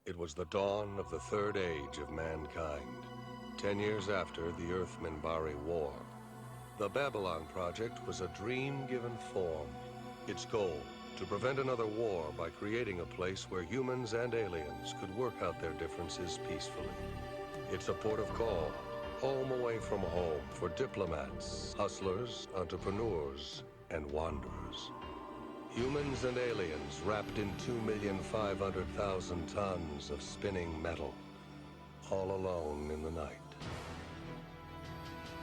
It was the dawn of the third age of mankind, 10 years after the Earth-Minbari War. The Babylon Project was a dream given form. Its goal, to prevent another war by creating a place where humans and aliens could work out their differences peacefully. It's a port of call, home away from home for diplomats, hustlers, entrepreneurs, and wanderers. Humans and aliens wrapped in 2,500,000 tons of spinning metal, all alone in the night.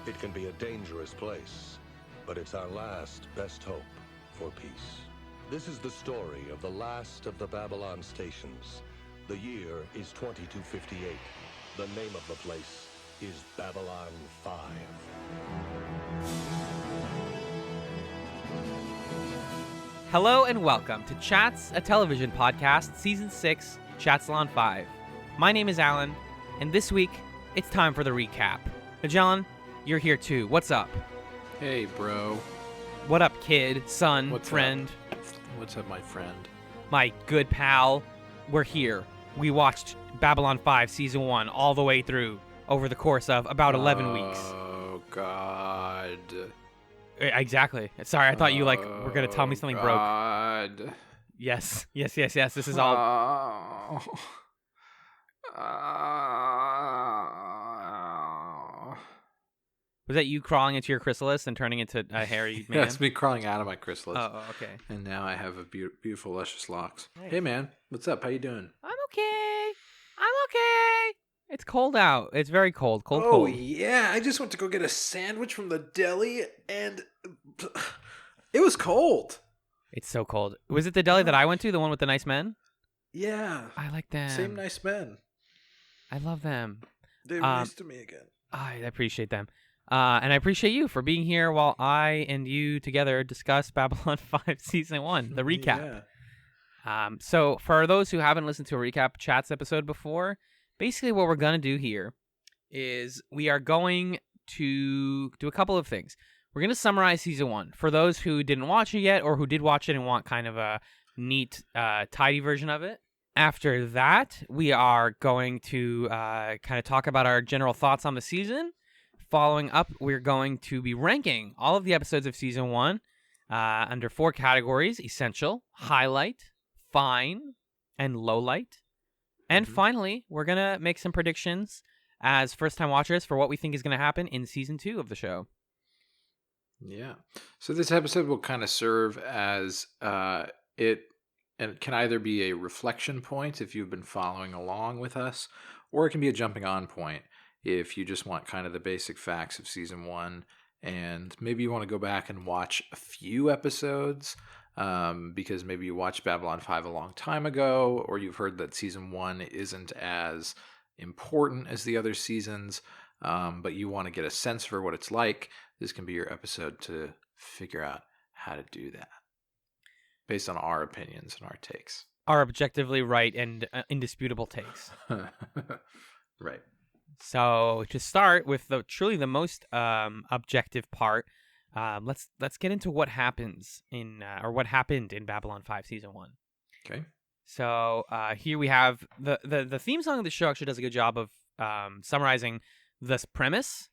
It can be a dangerous place, but it's our last best hope for peace. This is the story of the last of the Babylon stations. The year is 2258. The name of the place is Babylon 5. Hello and welcome to Chats, a television podcast, Season 6, Chatzylon 5. My name is Alan, and this week, it's time for the recap. John, you're here too. What's up? Hey, bro. What up, kid, son, What's friend? Up? What's up, my friend? My good pal. We're here. We watched Babylon 5 Season 1 all the way through over the course of about 11 weeks. Oh, God. Exactly. Sorry, I thought you were going to tell me something broke. God. Yes. This is all... Was that you crawling into your chrysalis and turning into a hairy man? Yeah, it's me crawling out of my chrysalis. Oh, okay. And now I have a beautiful, luscious locks. Nice. Hey, man. What's up? How you doing? I'm okay. It's cold out. It's very cold. Cold. Oh, yeah. I just went to go get a sandwich from the deli, and it was cold. It's so cold. Was it the deli that I went to, the one with the nice men? Yeah. I like them. Same nice men. I love them. They were nice to me again. I appreciate them. And I appreciate you for being here while I and you together discuss Babylon 5 Season 1, the recap. Yeah. So for those who haven't listened to a recap Chats episode before, basically what we're going to do here is we are going to do a couple of things. We're going to summarize Season 1 for those who didn't watch it yet or who did watch it and want kind of a neat, tidy version of it. After that, we are going to kind of talk about our general thoughts on the season. Following up, we're going to be ranking all of the episodes of Season 1 under 4 categories: Essential, Highlight, Fine, and Lowlight. And finally, we're going to make some predictions as first-time watchers for what we think is going to happen in Season 2 of the show. Yeah. So this episode will kind of serve as and it can either be a reflection point if you've been following along with us, or it can be a jumping on point if you just want kind of the basic facts of Season 1, and maybe you want to go back and watch a few episodes because maybe you watched Babylon 5 a long time ago, or you've heard that Season 1 isn't as important as the other seasons, but you want to get a sense for what it's like. This can be your episode to figure out how to do that based on our opinions and our takes. Our objectively right and indisputable takes. Right. So to start with truly the most objective part, let's get into what happens what happened in Babylon 5 Season 1. Okay. So here we have the theme song of the show actually does a good job of summarizing this premise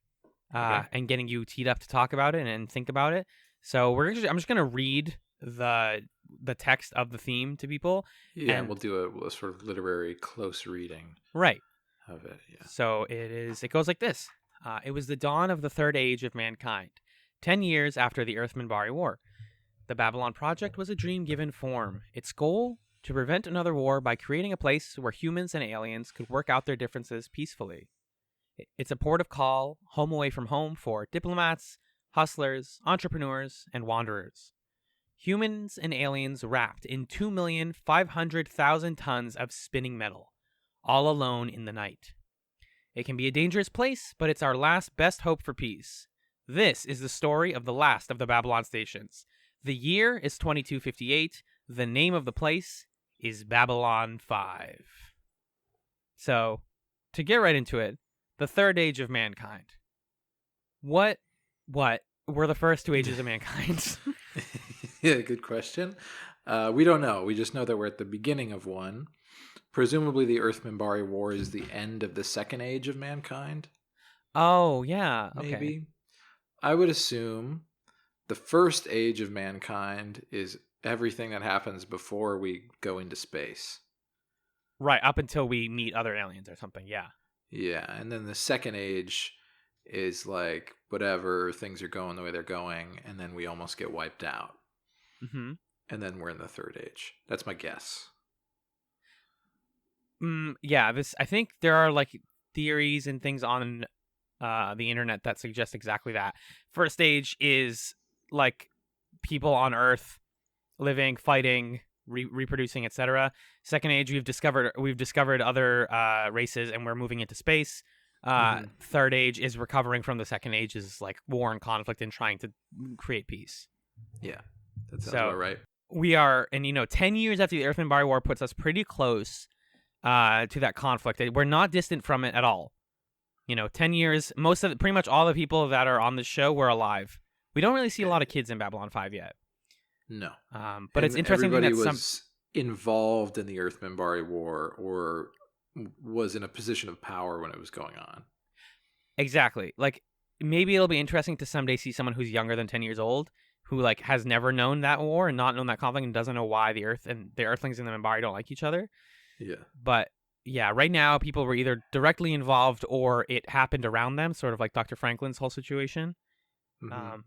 and getting you teed up to talk about it and think about it. So I'm just gonna read the text of the theme to people. Yeah, and we'll do a sort of literary close reading. Right. Of it, yeah. So it goes like this. It was the dawn of the third age of mankind, 10 years after the Earth-Minbari War. The Babylon Project was a dream given form. Its goal, to prevent another war by creating a place where humans and aliens could work out their differences peacefully. It's a port of call, home away from home for diplomats, hustlers, entrepreneurs, and wanderers. Humans and aliens wrapped in 2,500,000 tons of spinning metal, all alone in the night. It can be a dangerous place, but it's our last best hope for peace. This is the story of the last of the Babylon stations. The year is 2258. The name of the place is Babylon 5. So, to get right into it, the third age of mankind. What were the first 2 ages of mankind? Yeah, good question. We don't know. We just know that we're at the beginning of one. Presumably the Earth-Minbari War is the end of the second age of mankind, Oh, yeah. Okay. maybe. I would assume the first age of mankind is everything that happens before we go into space. Right, up until we meet other aliens or something. Yeah. Yeah, and then the second age is like whatever, things are going the way they're going, and then we almost get wiped out. Mm-hmm. And then we're in the third age. That's my guess. Yeah, I think there are like theories and things on the internet that suggest exactly that. First stage is like people on Earth living, fighting, reproducing, etc. Second age, we've discovered other races, and we're moving into space. Third age is recovering from the second age, is like war and conflict and trying to create peace. Yeah, that sounds about right. We are, and 10 years after the Earth-Minbari War puts us pretty close to that conflict. We're not distant from it at all. 10 years, pretty much all the people that are on the show were alive. We don't really see a lot of kids in Babylon 5 yet. No. But it's interesting that everybody was involved in the Earth-Minbari War or was in a position of power when it was going on. Exactly. Like, maybe it'll be interesting to someday see someone who's younger than 10 years old who, like, has never known that war and not known that conflict and doesn't know why the Earthlings and the Minbari don't like each other. Yeah. But, yeah, right now people were either directly involved or it happened around them, sort of like Dr. Franklin's whole situation. Mm-hmm.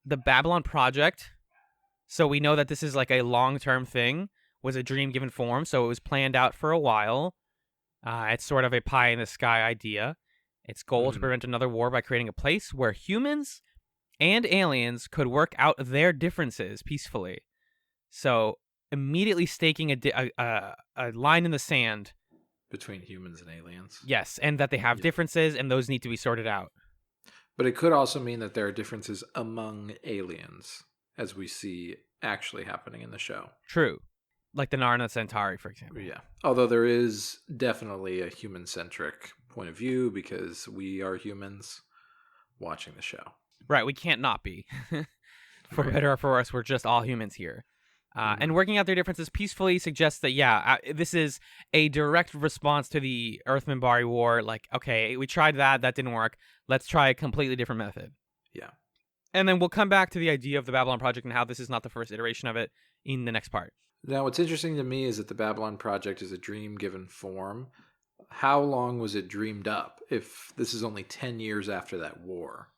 The Babylon Project, so we know that this is like a long-term thing, was a dream given form, so it was planned out for a while. It's sort of a pie-in-the-sky idea. Its goal to prevent another war by creating a place where humans and aliens could work out their differences peacefully. So immediately staking a line in the sand between humans and aliens. Yes, and that they have differences, and those need to be sorted out. But it could also mean that there are differences among aliens, as we see actually happening in the show. True. Like the Narna Centauri, for example. Yeah. Although there is definitely a human-centric point of view because we are humans watching the show. Right, we can't not be. For better or for worse, we're just all humans here. And working out their differences peacefully suggests that, this is a direct response to the Earth-Minbari War. Like, okay, we tried that didn't work. Let's try a completely different method. Yeah. And then we'll come back to the idea of the Babylon Project and how this is not the first iteration of it in the next part. Now, what's interesting to me is that the Babylon Project is a dream given form. How long was it dreamed up if this is only 10 years after that war?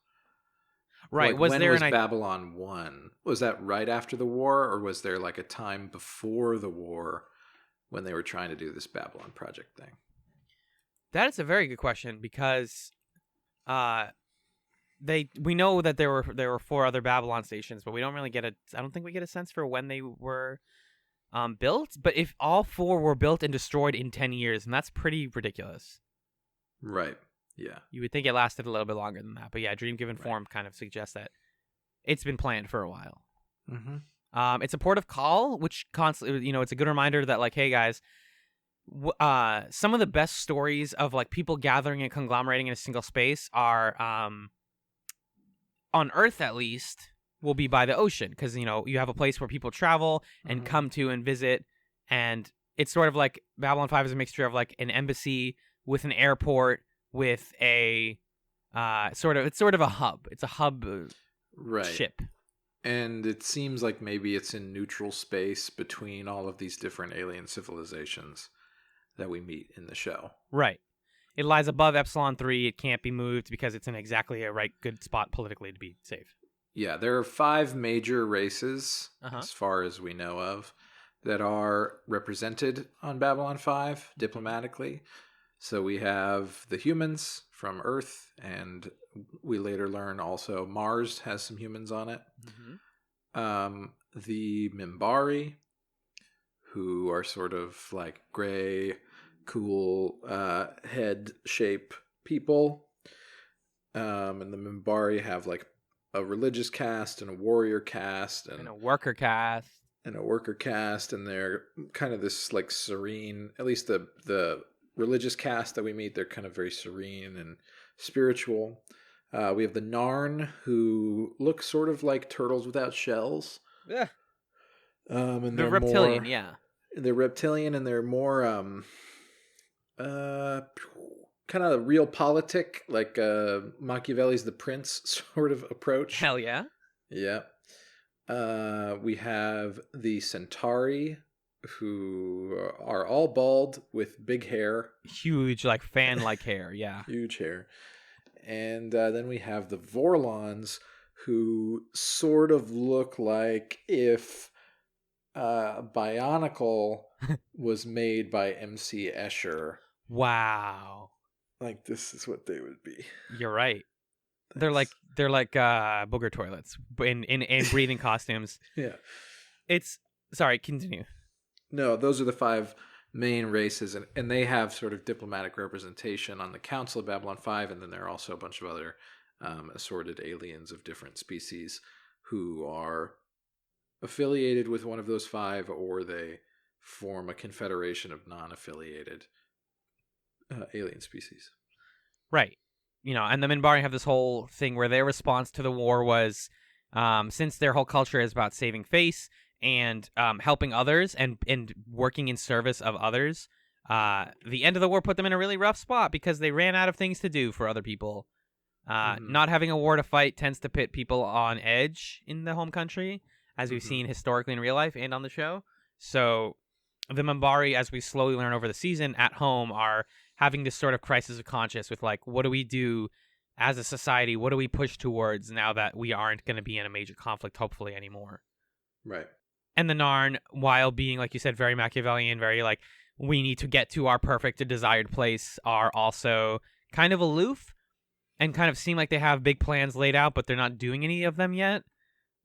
Right. Like, when was Babylon 1? Was that right after the war, or was there like a time before the war when they were trying to do this Babylon Project thing? That is a very good question because we know that there were 4 other Babylon stations, but we don't really I don't think we get a sense for when they were built. But if all 4 were built and destroyed in 10 years, then that's pretty ridiculous. Right. Yeah. You would think it lasted a little bit longer than that. But yeah, dream given form kind of suggests that it's been planned for a while. Mm-hmm. It's a port of call, which constantly, it's a good reminder that, like, hey guys, some of the best stories of like people gathering and conglomerating in a single space are, on Earth at least, will be by the ocean. Because, you have a place where people travel and come to and visit. And it's sort of like Babylon 5 is a mixture of like an embassy with an airport with a it's sort of a hub. It's a hub ship. And it seems like maybe it's in neutral space between all of these different alien civilizations that we meet in the show. Right. It lies above Epsilon 3. It can't be moved because it's in exactly a good spot politically to be safe. Yeah, there are 5 major races, as far as we know of, that are represented on Babylon 5 diplomatically. So we have the humans from Earth, and we later learn also Mars has some humans on it. The Minbari, who are sort of like gray, cool head shape people. And the Minbari have like a religious caste and a warrior caste. And a worker caste. And they're kind of this like serene, at least the religious caste that we meet, they're kind of very serene and spiritual. We have the Narn, who look sort of like turtles without shells. Yeah. And they're reptilian, yeah. They're reptilian and they're more kind of realpolitik, like Machiavelli's The Prince sort of approach. Hell yeah. Yeah. We have the Centauri, who are all bald with big hair. Huge, like fan-like hair, yeah. Huge hair. And then we have the Vorlons, who sort of look like if Bionicle was made by MC Escher. Wow. Like, this is what they would be. You're right. They're like booger toilets in breathing costumes. Yeah. Sorry, continue. No, those are the 5 main races, and they have sort of diplomatic representation on the Council of Babylon 5, and then there are also a bunch of other assorted aliens of different species who are affiliated with one of those 5, or they form a confederation of non-affiliated alien species. Right. And the Minbari have this whole thing where their response to the war was, since their whole culture is about saving face and helping others and working in service of others, the end of the war put them in a really rough spot because they ran out of things to do for other people. Not having a war to fight tends to pit people on edge in the home country, as we've seen historically in real life and on the show. So the Minbari, as we slowly learn over the season, at home are having this sort of crisis of conscience with, like, what do we do as a society? What do we push towards now that we aren't going to be in a major conflict, hopefully, anymore? Right. And the Narn, while being, like you said, very Machiavellian, very, like, we need to get to our perfect desired place, are also kind of aloof and kind of seem like they have big plans laid out, but they're not doing any of them yet.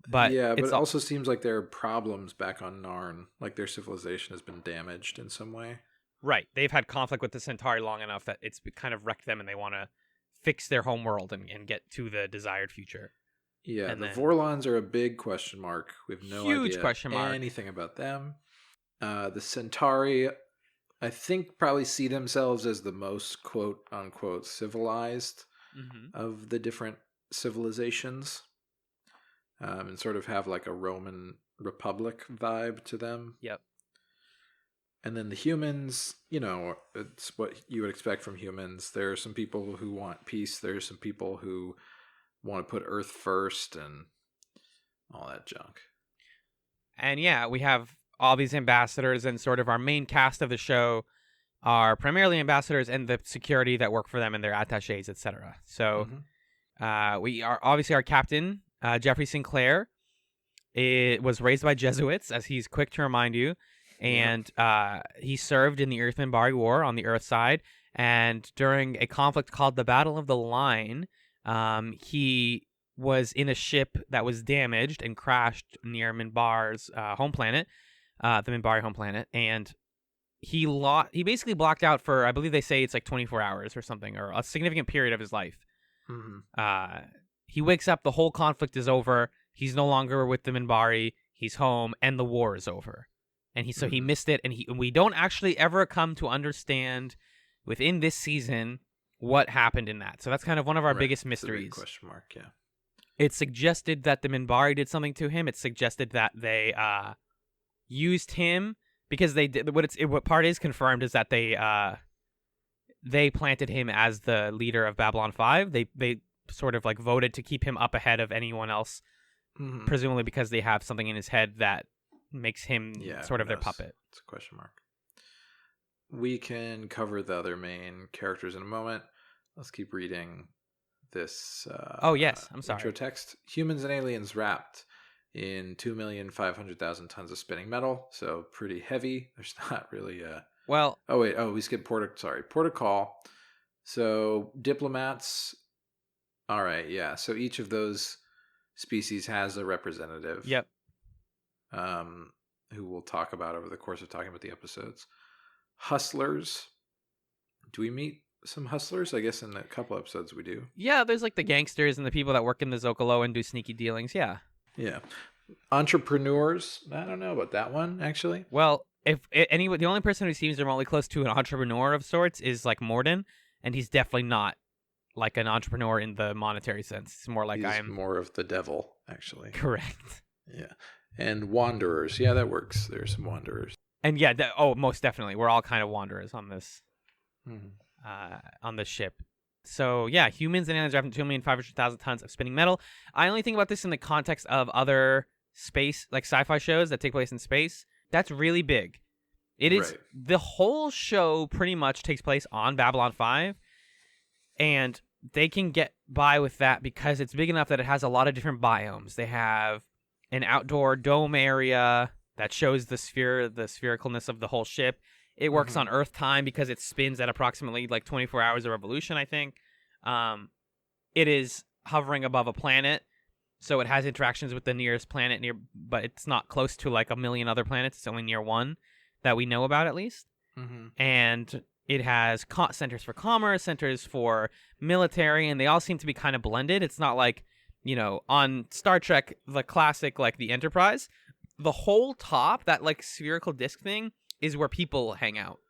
But yeah, but it also seems like there are problems back on Narn, like their civilization has been damaged in some way. Right. They've had conflict with the Centauri long enough that it's kind of wrecked them, and they want to fix their home world and get to the desired future. Yeah, and the Vorlons are a big question mark. We have no huge idea question mark. anything about them. The Centauri, I think, probably see themselves as the most quote-unquote civilized of the different civilizations, and sort of have like a Roman Republic vibe to them. Yep. And then the humans, it's what you would expect from humans. There are some people who want peace. There are some people who want to put Earth first and all that junk. And yeah, we have all these ambassadors, and sort of our main cast of the show are primarily ambassadors and the security that work for them and their attachés, etc. So we are obviously our captain, Jeffrey Sinclair. It was raised by Jesuits, as he's quick to remind you. And he served in the Earth Minbari War on the Earth side. And during a conflict called the Battle of the Line, he was in a ship that was damaged and crashed near Minbar's home planet, the Minbari home planet. And he basically blocked out for, I believe they say it's like 24 hours or something, or a significant period of his life. He wakes up, the whole conflict is over. He's no longer with the Minbari. He's home, and the war is over. And he missed it, and we don't actually ever come to understand within this season what happened in that. So that's kind of one of our biggest mysteries. It's a big question mark, yeah. It's suggested that the Minbari did something to him. It's suggested that they used him because they did. What part is confirmed is that they planted him as the leader of Babylon 5. They sort of like voted to keep him up ahead of anyone else, presumably because they have something in his head that makes him sort of their puppet. It's a question mark. We can cover the other main characters in a moment. Let's keep reading this I'm sorry. Intro text. Humans and aliens wrapped in 2,500,000 tons of spinning metal, so pretty heavy. There's not really we skipped protocol. So diplomats. All right, yeah. So each of those species has a representative. Yep. Who we'll talk about over the course of talking about the episodes. Hustlers. Do we meet some hustlers? I guess in a couple episodes we do. Yeah, there's like the gangsters and the people that work in the Zocalo and do sneaky dealings. Yeah. Yeah. Entrepreneurs. I don't know about that one, actually. Well, the only person who seems remotely close to an entrepreneur of sorts is like Morden, and he's definitely not like an entrepreneur in the monetary sense. It's more like he's more of the devil, actually. Correct. Yeah. And wanderers. Yeah, that works. There's some wanderers. And yeah, most definitely, we're all kind of wanderers on this on this ship. So yeah, humans and aliens are after 2,500,000 tons of spinning metal. I only think about this in the context of other space, like sci-fi shows that take place in space. That's really big. It is Right. The whole show pretty much takes place on Babylon 5, and they can get by with that because it's big enough that it has a lot of different biomes. They have an outdoor dome area that shows the sphericalness of the whole ship. It works on Earth time because it spins at approximately like 24 hours of revolution, I think. It is hovering above a planet, so it has interactions with the nearest planet but it's not close to like a million other planets. It's only near one that we know about, at least. And it has centers for commerce, centers for military, and they all seem to be kind of blended. It's not like, on Star Trek, the classic, like the Enterprise, the whole top, that like spherical disc thing, is where people hang out,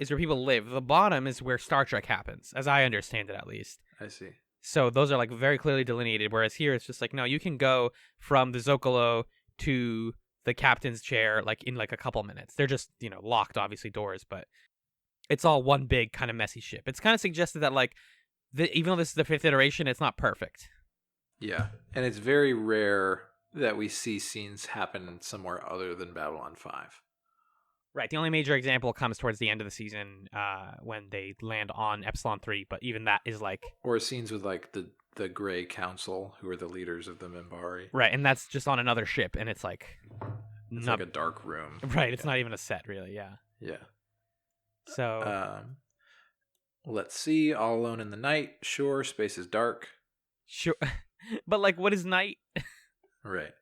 is where people live. The bottom is where Star Trek happens, as I understand it, at least. I see. So those are like very clearly delineated, whereas here it's just like, no, you can go from the Zocalo to the captain's chair like in like a couple minutes. They're just, locked, obviously, doors, but it's all one big kind of messy ship. It's kind of suggested that like, even though this is the 5th iteration, it's not perfect. Yeah, and it's very rare that we see scenes happen somewhere other than Babylon 5. Right. The only major example comes towards the end of the season when they land on Epsilon 3, but even that is like... Or scenes with like the Grey Council, who are the leaders of the Minbari. Right, and that's just on another ship, and it's like... It's like a dark room. Right, it's not even a set, really, yeah. Yeah. So... let's see. All alone in the night. Sure, space is dark. Sure. But like, what is night? Right.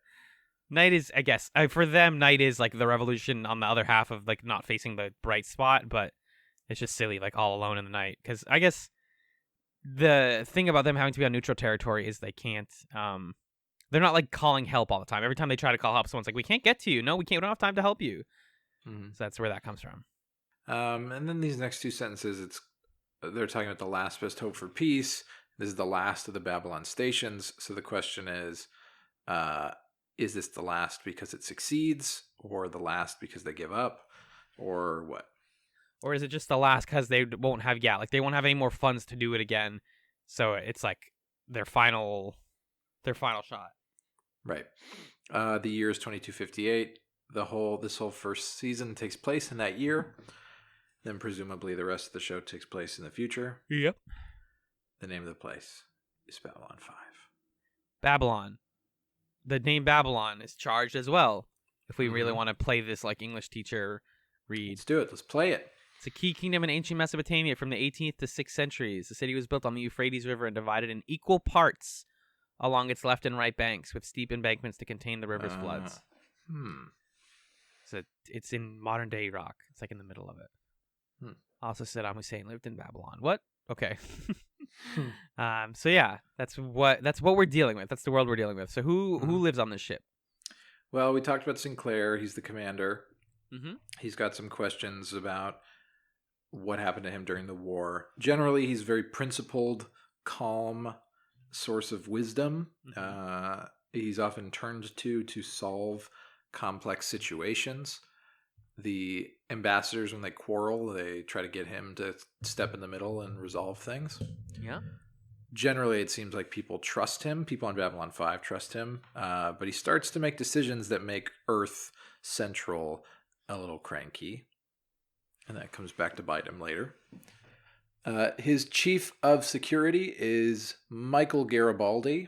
Night is, I guess, for them, night is like the revolution on the other half of like not facing the bright spot, but it's just silly, like all alone in the night. Because I guess the thing about them having to be on neutral territory is they can't, they're not like calling help all the time. Every time they try to call help, someone's like, we can't get to you. No, we can't. We don't have time to help you. So that's where that comes from. And then these next two sentences, they're talking about the last best hope for peace. This is the last of the Babylon stations. So the question is this the last because it succeeds, or the last because they give up, or what? Or is it just the last because they won't have, like they won't have any more funds to do it again, so it's like their final shot. Right. The year is 2258. This whole first season takes place in that year. Then presumably the rest of the show takes place in the future. Yep. The name of the place is Babylon 5. Babylon. The name Babylon is charged as well. If we really want to play this like English teacher read. Let's do it. Let's play it. It's a key kingdom in ancient Mesopotamia from the 18th to 6th centuries. The city was built on the Euphrates River and divided in equal parts along its left and right banks with steep embankments to contain the river's floods. So it's in modern day Iraq. It's like in the middle of it. Also, Saddam Hussein lived in Babylon. What? Okay. So yeah, that's what we're dealing with. That's the world we're dealing with. So who lives on this ship? Well, we talked about Sinclair. He's the commander. Mm-hmm. He's got some questions about what happened to him during the war. Generally, he's very principled, calm source of wisdom. He's often turned to solve complex situations. The ambassadors, when they quarrel, they try to get him to step in the middle and resolve things. Yeah. Generally, it seems like people trust him. People on Babylon 5 trust him. But he starts to make decisions that make Earth Central a little cranky. And that comes back to bite him later. His chief of security is Michael Garibaldi,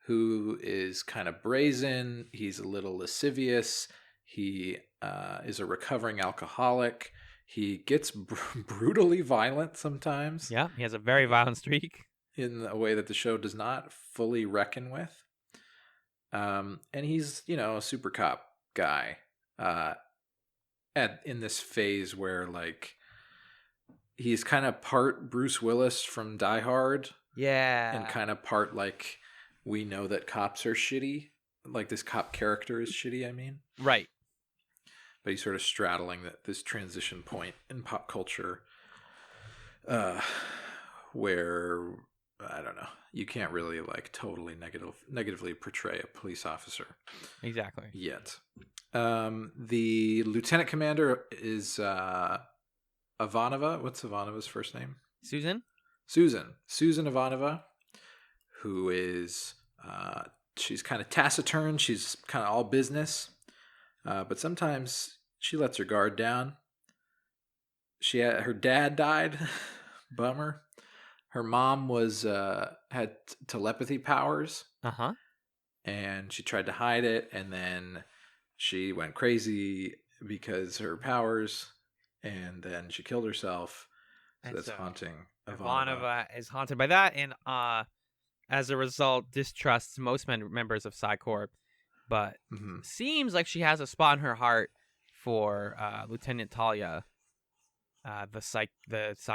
who is kind of brazen. He's a little lascivious. He is a recovering alcoholic. He gets brutally violent sometimes. Yeah, he has a very violent streak. In a way that the show does not fully reckon with. And he's, a super cop guy in this phase where, like, he's kind of part Bruce Willis from Die Hard. Yeah. And kind of part, like, we know that cops are shitty. Like, this cop character is shitty, I mean. Right. But he's sort of straddling this transition point in pop culture where I don't know. You can't really like totally negatively portray a police officer Exactly. yet. The lieutenant commander is Ivanova. What's Ivanova's first name? Susan? Susan Ivanova, who is she's kind of taciturn. She's kind of all business, but sometimes she lets her guard down. Her dad died. Bummer. Her mom had telepathy powers. Uh-huh. And she tried to hide it, and then she went crazy because her powers, and then she killed herself. So that's haunting Ivanova. Ivanova is haunted by that, and as a result, distrusts most members of Psi Corp, but seems like she has a spot in her heart for Lieutenant Talia, the Psi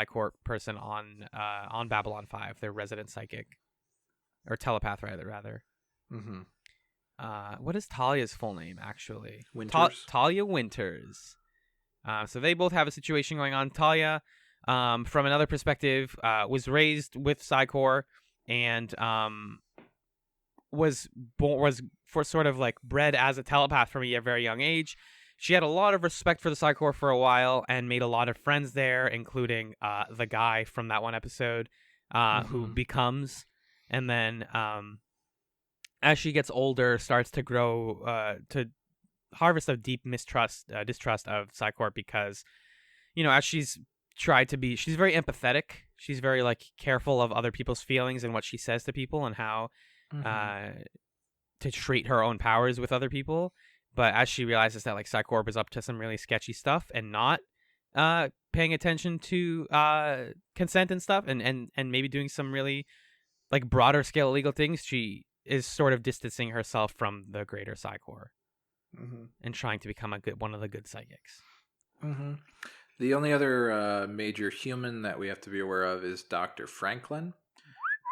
Corp person on Babylon 5, their resident psychic, or telepath rather. Mm-hmm. What is Talia's full name actually? Winters. Talia Winters. So they both have a situation going on. Talia, from another perspective, was raised with Psi Corp and was for sort of like bred as a telepath from a very young age. She had a lot of respect for the Psi Corp for a while and made a lot of friends there, including the guy from that one episode who becomes, and then as she gets older, starts to grow to harvest a deep distrust of Psi Corp because, as she's tried to be, she's very empathetic. She's very like careful of other people's feelings and what she says to people and how to treat her own powers with other people. But as she realizes that like Psi Corp is up to some really sketchy stuff and not paying attention to consent and stuff, and maybe doing some really like broader scale illegal things, she is sort of distancing herself from the greater Psi Corp and trying to become one of the good psychics. The only other major human that we have to be aware of is Dr. Franklin,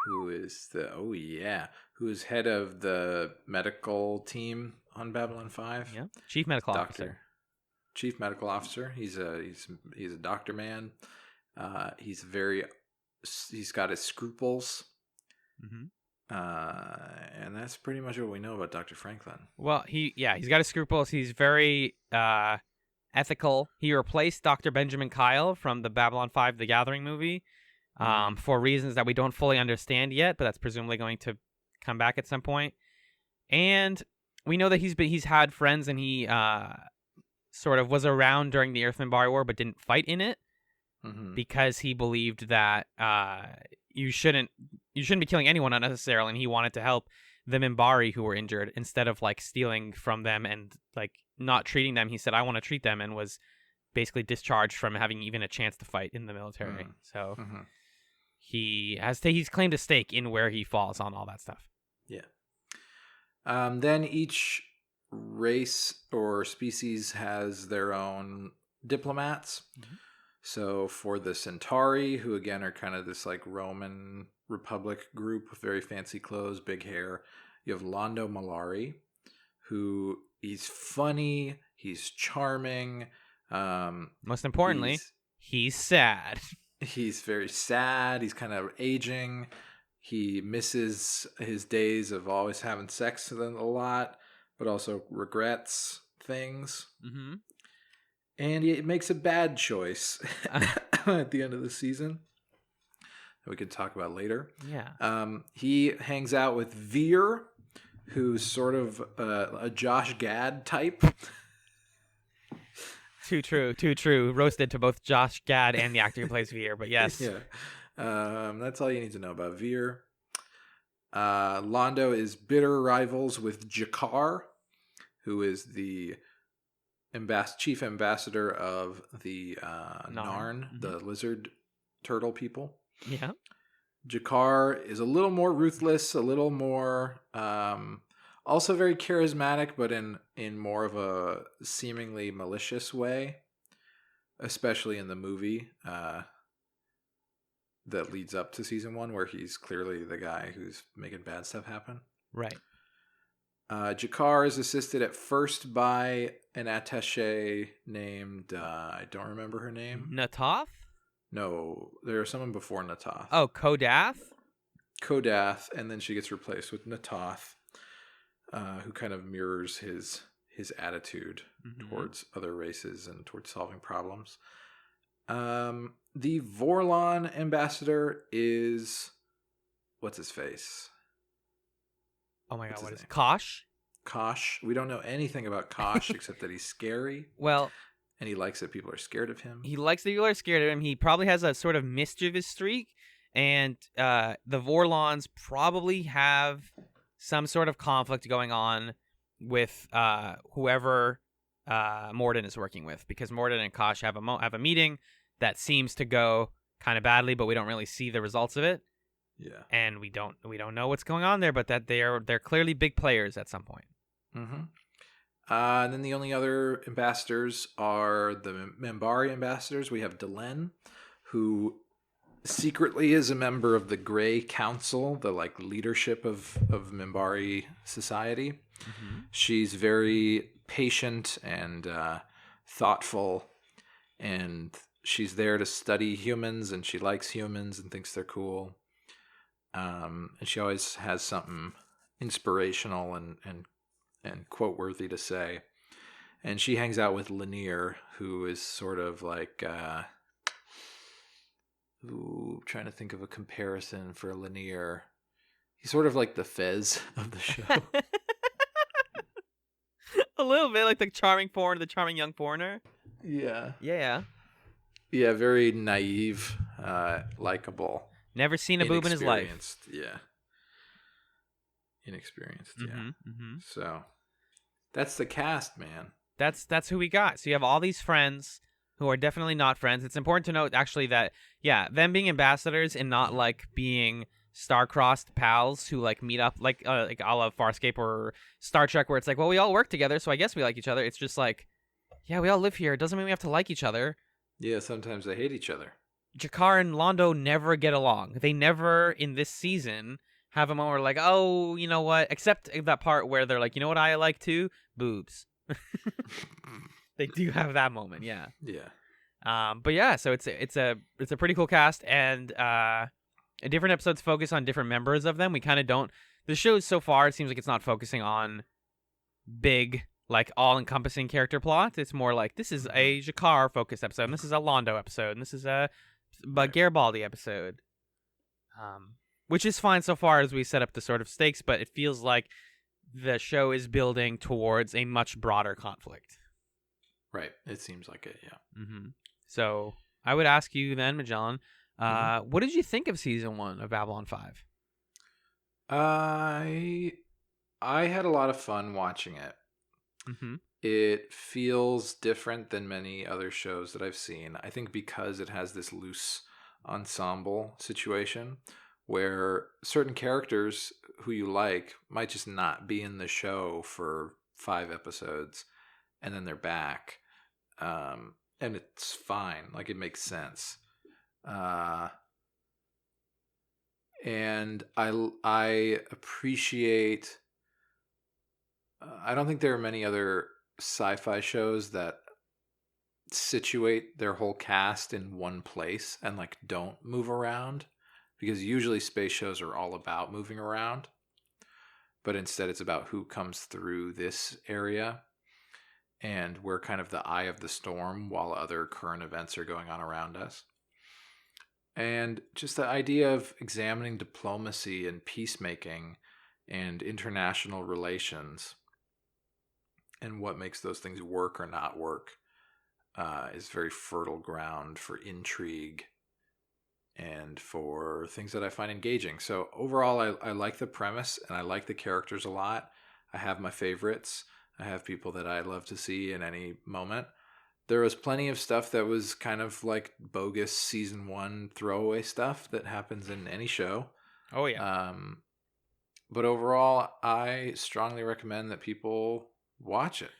who is who is head of the medical team on Babylon 5. Yeah, chief medical officer. Chief medical officer. He's a doctor man. He's got his scruples. And that's pretty much what we know about Dr. Franklin. Well, he's got his scruples. He's very ethical. He replaced Dr. Benjamin Kyle from the Babylon 5 The Gathering movie for reasons that we don't fully understand yet, but that's presumably going to come back at some point. And we know that he's had friends, and he sort of was around during the Earth-Minbari War but didn't fight in it because he believed that you shouldn't be killing anyone unnecessarily, and he wanted to help the Minbari who were injured instead of like stealing from them and like not treating them. He said, I want to treat them, and was basically discharged from having even a chance to fight in the military. So he's claimed a stake in where he falls on all that stuff. Yeah. Then each race or species has their own diplomats. So for the Centauri, who again are kind of this like Roman Republic group with very fancy clothes, big hair, you have Londo Mollari, who he's funny, he's charming. Most importantly, he's sad. He's very sad. He's kind of aging. He misses his days of always having sex with them a lot, but also regrets things. And he makes a bad choice at the end of the season that we could talk about later. Yeah. He hangs out with Veer, who's sort of a Josh Gad type. Too true. Roasted to both Josh Gad and the actor who plays Veer, but yes. Yeah. That's all you need to know about Veer. Londo is bitter rivals with Jakar, who is the chief ambassador of the Narn, the lizard turtle people. Yeah. Jakar is a little more ruthless, a little more also very charismatic, but in more of a seemingly malicious way, especially in the movie that leads up to season 1, where he's clearly the guy who's making bad stuff happen. Right. Jakar is assisted at first by an attaché named, I don't remember her name. Natoth? No, there's someone before Natoth. Oh, Kodath? Kodath, and then she gets replaced with Natoth, who kind of mirrors his attitude towards other races and towards solving problems. The Vorlon ambassador is what's his face? Oh my god, What's what his is it? name? Kosh? Kosh. We don't know anything about Kosh except that he's scary. Well, And he likes that people are scared of him. he likes that people are scared of him. He probably has a sort of mischievous streak, and the Vorlons probably have some sort of conflict going on with whoever Morden is working with, because Morden and Kosh have a meeting that seems to go kind of badly, but we don't really see the results of it. Yeah. And we don't know what's going on there, but that they're clearly big players at some point. Mm-hmm. And then the only other ambassadors are the Minbari ambassadors. We have Delenn, who secretly is a member of the Grey Council, the like leadership of Minbari society. Mm-hmm. She's very patient and thoughtful, and she's there to study humans, and she likes humans and thinks they're cool. And she always has something inspirational and quote-worthy to say. And she hangs out with Lanier, who is sort of like... trying to think of a comparison for Lanier. He's sort of like the Fez of the show. A little bit like the charming young foreigner. Yeah. Yeah. Yeah, very naive, likable. Never seen a boob in his life. Inexperienced, yeah. Inexperienced, yeah. Mm-hmm, mm-hmm. So, that's the cast, man. That's who we got. So you have all these friends who are definitely not friends. It's important to note, actually, that, yeah, them being ambassadors and not, like, being star-crossed pals who, like, meet up, like a la Farscape or Star Trek, where it's like, well, we all work together, so I guess we like each other. It's just like, yeah, we all live here. It doesn't mean we have to like each other. Yeah, sometimes they hate each other. Jakar and Londo never get along. They never, in this season, have a moment where like, oh, you know what? Except that part where they're like, you know what I like too? Boobs. They do have that moment, yeah. Yeah. But yeah, so it's a pretty cool cast, and different episodes focus on different members of them. We kind of don't. The show so far, it seems like it's not focusing on big, like, all-encompassing character plot. It's more like, this is a Jakar focused episode, and this is a Londo episode, and this is a Garibaldi episode. Which is fine so far as we set up the sort of stakes, but it feels like the show is building towards a much broader conflict. Right. It seems like it, yeah. Mm-hmm. So I would ask you then, Magellan, what did you think of season 1 of Babylon 5? I had a lot of fun watching it. Mm-hmm. It feels different than many other shows that I've seen. I think because it has this loose ensemble situation where certain characters who you like might just not be in the show for 5 episodes, and then they're back. And it's fine. Like, it makes sense. And I appreciate... I don't think there are many other sci-fi shows that situate their whole cast in one place and, like, don't move around. Because usually space shows are all about moving around. But instead it's about who comes through this area. And we're kind of the eye of the storm while other current events are going on around us. And just the idea of examining diplomacy and peacemaking and international relations and what makes those things work or not work is very fertile ground for intrigue and for things that I find engaging. So overall, I like the premise and I like the characters a lot. I have my favorites. I have people that I love to see in any moment. There was plenty of stuff that was kind of like bogus season 1 throwaway stuff that happens in any show. Oh, yeah. But overall, I strongly recommend that people watch it.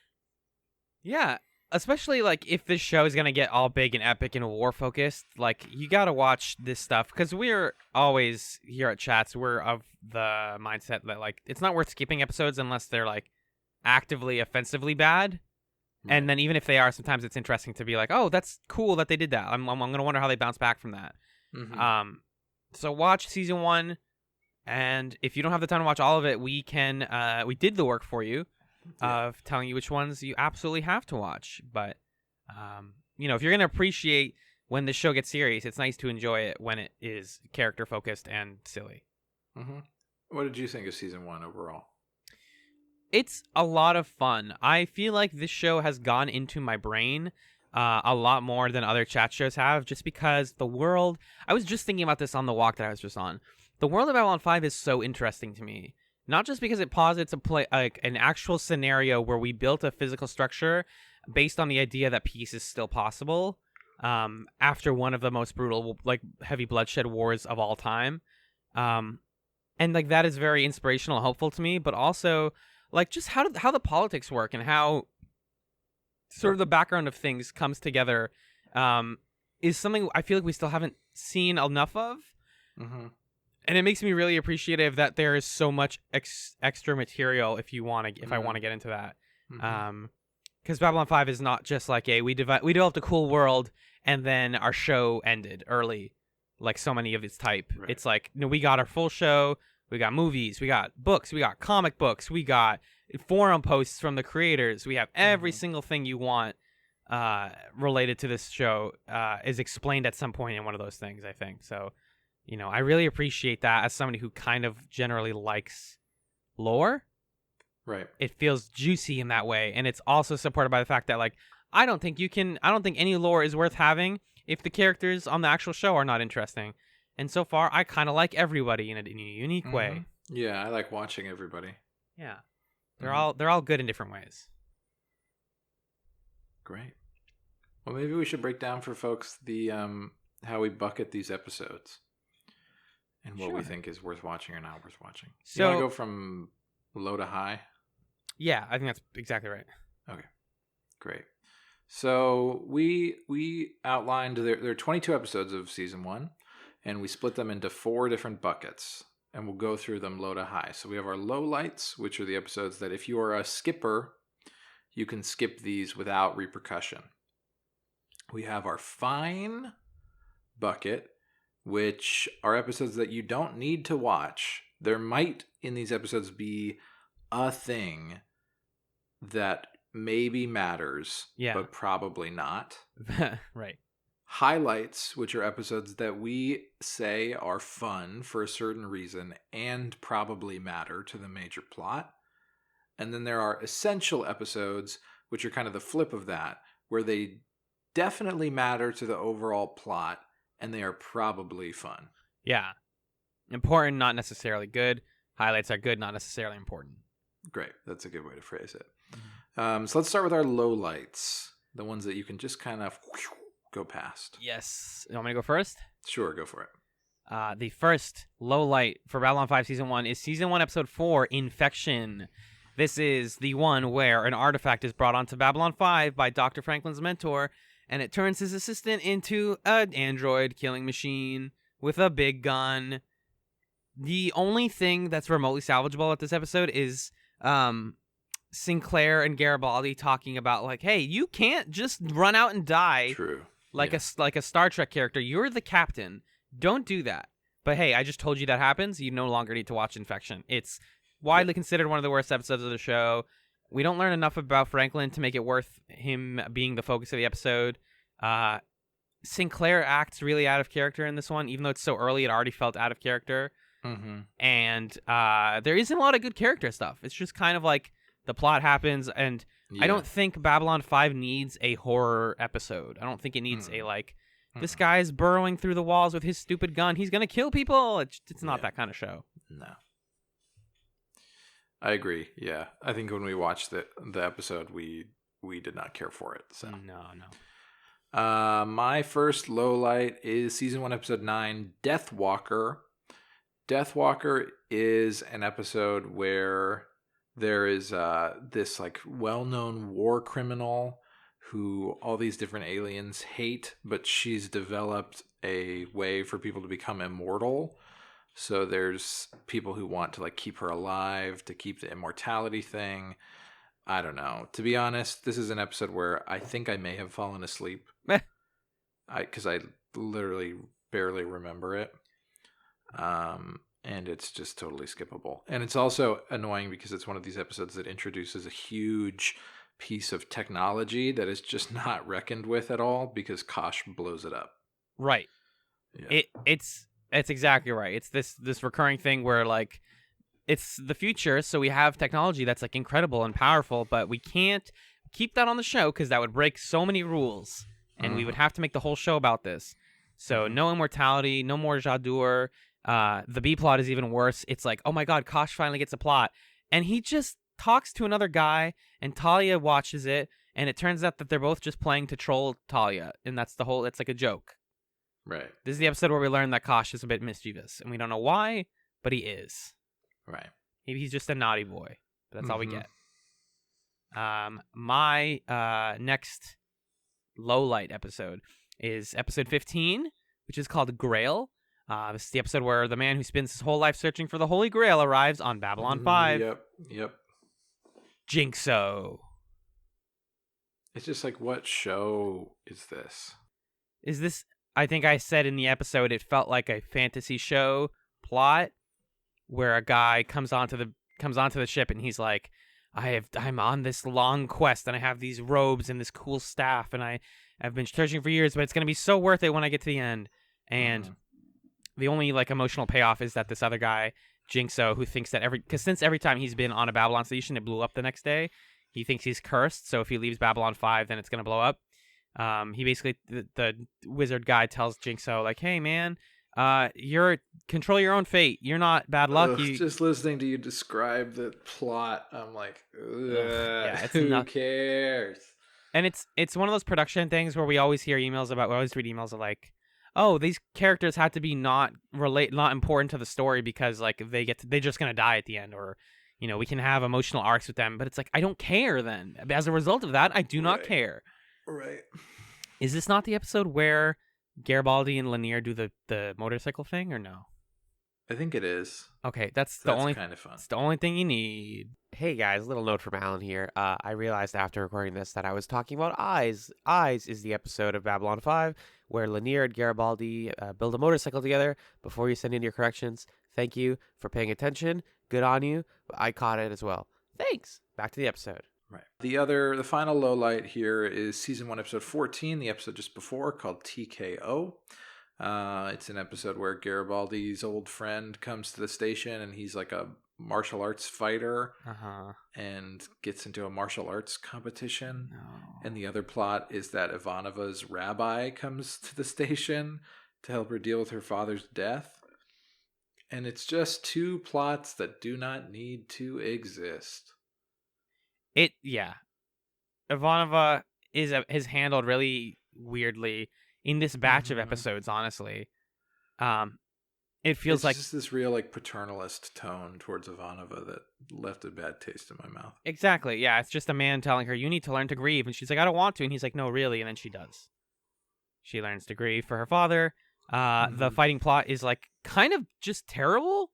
Yeah, especially, like, if this show is going to get all big and epic and war-focused, like, you got to watch this stuff. Because we're always, here at Chats, we're of the mindset that, like, it's not worth skipping episodes unless they're, like, actively, offensively bad. Right. And then even if they are, sometimes it's interesting to be like, oh, that's cool that they did that. I'm going to wonder how they bounce back from that. Mm-hmm. So watch season 1. And if you don't have the time to watch all of it, we did the work for you of telling you which ones you absolutely have to watch. But, if you're going to appreciate when the show gets serious, it's nice to enjoy it when it is character focused and silly. Mm-hmm. What did you think of season 1 overall? It's a lot of fun. I feel like this show has gone into my brain a lot more than other chat shows have, just because the world... I was just thinking about this on the walk that I was just on. The world of Babylon 5 is so interesting to me. Not just because it posits an actual scenario where we built a physical structure based on the idea that peace is still possible after one of the most brutal, heavy bloodshed wars of all time. And that is very inspirational and hopeful to me, but also just how the politics work and how sort of the background of things comes together is something I feel like we still haven't seen enough of. Mm-hmm. And it makes me really appreciative that there is so much extra material if I want to get into that. Because Babylon 5 is not just like we developed a cool world and then our show ended early, like so many of its type. Right. It's like, we got our full show, we got movies, we got books, we got comic books, we got forum posts from the creators, we have every single thing you want related to this show is explained at some point in one of those things, I think. So, I really appreciate that as somebody who kind of generally likes lore. Right. It feels juicy in that way, and it's also supported by the fact that I don't think any lore is worth having if the characters on the actual show are not interesting. And so far, I kind of like everybody in a unique way. Yeah, I like watching everybody. Yeah. They're all good in different ways. Great. Well, maybe we should break down for folks the how we bucket these episodes and what we think is worth watching or not worth watching. So, you want to go from low to high? Yeah, I think that's exactly right. Okay, great. So we outlined there are 22 episodes of season 1, and we split them into 4 different buckets, and we'll go through them low to high. So we have our lowlights, which are the episodes that if you are a skipper, you can skip these without repercussion. We have our fine bucket, which are episodes that you don't need to watch. There might in these episodes be a thing that maybe matters, but probably not. Right. Highlights, which are episodes that we say are fun for a certain reason and probably matter to the major plot. And then there are essential episodes, which are kind of the flip of that, where they definitely matter to the overall plot and they are probably fun. Yeah. Important, not necessarily good. Highlights are good, not necessarily important. Great. That's a good way to phrase it. So let's start with our lowlights, the ones that you can just kind of go past. Yes. You want me to go first? Sure, go for it. The first low light for Babylon 5 Season 1 is Season 1, Episode 4, Infection. This is the one where an artifact is brought onto Babylon 5 by Dr. Franklin's mentor, and it turns his assistant into an android killing machine with a big gun. The only thing that's remotely salvageable at this episode is Sinclair and Garibaldi talking about hey, you can't just run out and die. True. Like a Star Trek character. You're the captain. Don't do that. But hey, I just told you that happens. You no longer need to watch Infection. It's widely considered one of the worst episodes of the show. We don't learn enough about Franklin to make it worth him being the focus of the episode. Sinclair acts really out of character in this one. Even though it's so early, it already felt out of character. Mm-hmm. And there isn't a lot of good character stuff. It's just kind of the plot happens, and I don't think Babylon 5 needs a horror episode. I don't think it needs this guy's burrowing through the walls with his stupid gun. He's going to kill people. It's not that kind of show. No. I agree. Yeah. I think when we watched the episode, we did not care for it. So No. My first low light is season 1, episode 9, Deathwalker. Deathwalker is an episode where there is this well-known war criminal who all these different aliens hate, but she's developed a way for people to become immortal. So there's people who want to keep her alive, to keep the immortality thing. I don't know. To be honest, this is an episode where I think I may have fallen asleep. Because I literally barely remember it. and it's just totally skippable. And it's also annoying because it's one of these episodes that introduces a huge piece of technology that is just not reckoned with at all because Kosh blows it up. Right. Yeah. It's exactly right. It's this recurring thing where like it's the future, so we have technology that's like incredible and powerful, but we can't keep that on the show because that would break so many rules, and we would have to make the whole show about this. So no immortality, no more Jadur. The B plot is even worse. It's like, oh my god, Kosh finally gets a plot, and he just talks to another guy, and Talia watches it, and it turns out that they're both just playing to troll Talia, and that's the whole. It's like a joke. Right. This is the episode where we learn that Kosh is a bit mischievous, and we don't know why, but he is. Right. Maybe he's just a naughty boy. But that's all we get. My next low light episode is episode 15, which is called Grail. This is the episode where the man who spends his whole life searching for the Holy Grail arrives on Babylon 5. Yep. Jinxo. It's just like, what show is this? Is this? I think I said in the episode it felt like a fantasy show plot where a guy comes onto the ship and he's like, I'm on this long quest and I have these robes and this cool staff and I've been searching for years, but it's gonna be so worth it when I get to the end. And the only like emotional payoff is that this other guy, Jinxo, who thinks that since every time he's been on a Babylon station, it blew up the next day. He thinks he's cursed, so if he leaves Babylon 5, then it's gonna blow up. He basically the wizard guy tells Jinxo like, "Hey man, you're control your own fate. You're not bad luck." Just listening to you describe the plot, I'm like, who cares? And it's one of those production things where we always read emails of like, oh, these characters had to be not important to the story because like they're just gonna die at the end, or you know, we can have emotional arcs with them. But it's like, I don't care then. As a result of that, I do not care. Right. Is this not the episode where Garibaldi and Lanier do the motorcycle thing, or no? I think it is. Okay, that's kind of fun. It's the only thing you need. Hey guys, little note from Alan here. I realized after recording this that I was talking about Eyes. Eyes is the episode of Babylon 5 where Lanier and Garibaldi build a motorcycle together. Before you send in your corrections, thank you for paying attention. Good on you. I caught it as well. Thanks. Back to the episode. Right. The final low light here is season 1, episode 14, the episode just before, called TKO. It's an episode where Garibaldi's old friend comes to the station and he's like a martial arts fighter and gets into a martial arts competition. No. And the other plot is that Ivanova's rabbi comes to the station to help her deal with her father's death. And it's just two plots that do not need to exist. Ivanova is handled really weirdly in this batch of episodes, honestly. It feels like just this real like paternalist tone towards Ivanova that left a bad taste in my mouth. Exactly, yeah. It's just a man telling her, you need to learn to grieve. And she's like, I don't want to. And he's like, no, really. And then she does. She learns to grieve for her father. The fighting plot is like kind of just terrible.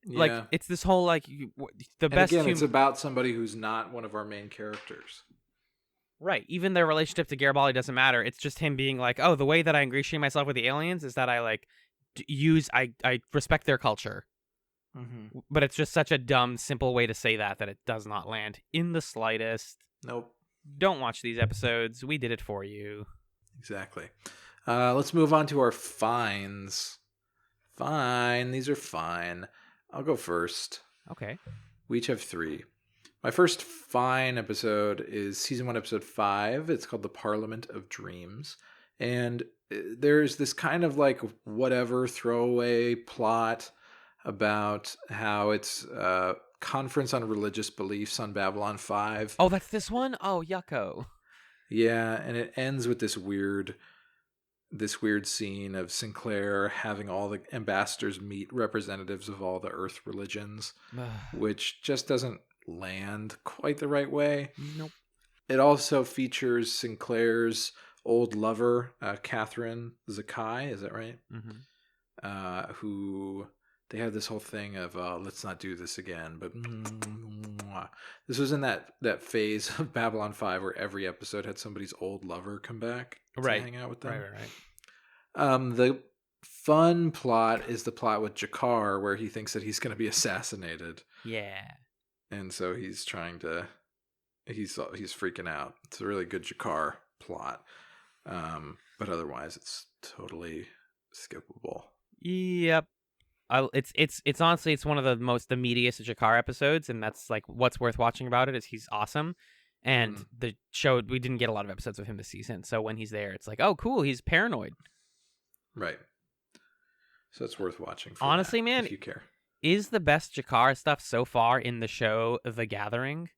Yeah. Like, it's this whole like it's about somebody who's not one of our main characters. Right. Even their relationship to Garibaldi doesn't matter. It's just him being like, oh, the way that I ingratiate myself with the aliens is that I like I respect their culture. But it's just such a dumb, simple way to say that it does not land in the slightest. Nope. Don't watch these episodes. We did it for you. Exactly. Let's move on to our fines. Fine. These are fine. I'll go first. Okay. We each have 3. My first fine episode is season 1, episode 5. It's called The Parliament of Dreams. And there's this kind of like whatever throwaway plot about how it's a conference on religious beliefs on Babylon 5. Oh, that's this one? Oh, yucko. Yeah, and it ends with this weird scene of Sinclair having all the ambassadors meet representatives of all the Earth religions, which just doesn't land quite the right way. Nope. It also features Sinclair's old lover, Catherine Zakai, is that right? Who they have this whole thing of let's not do this again, but this was in that phase of Babylon 5 where every episode had somebody's old lover come back to hang out with them. Right. The fun plot is the plot with Jakar, where he thinks that he's going to be assassinated, Yeah. and so he's trying to. He's freaking out. It's a really good Jakar plot, but otherwise it's totally skippable. Yep. It's honestly it's one of the most the meatiest Jakar episodes, and that's like what's worth watching about it is he's awesome. And the show, we didn't get a lot of episodes of him this season, so when he's there, it's like, oh, cool, he's paranoid. Right. So it's worth watching. For honestly, that, man, if you care, is the best Jakar stuff so far in the show The Gathering?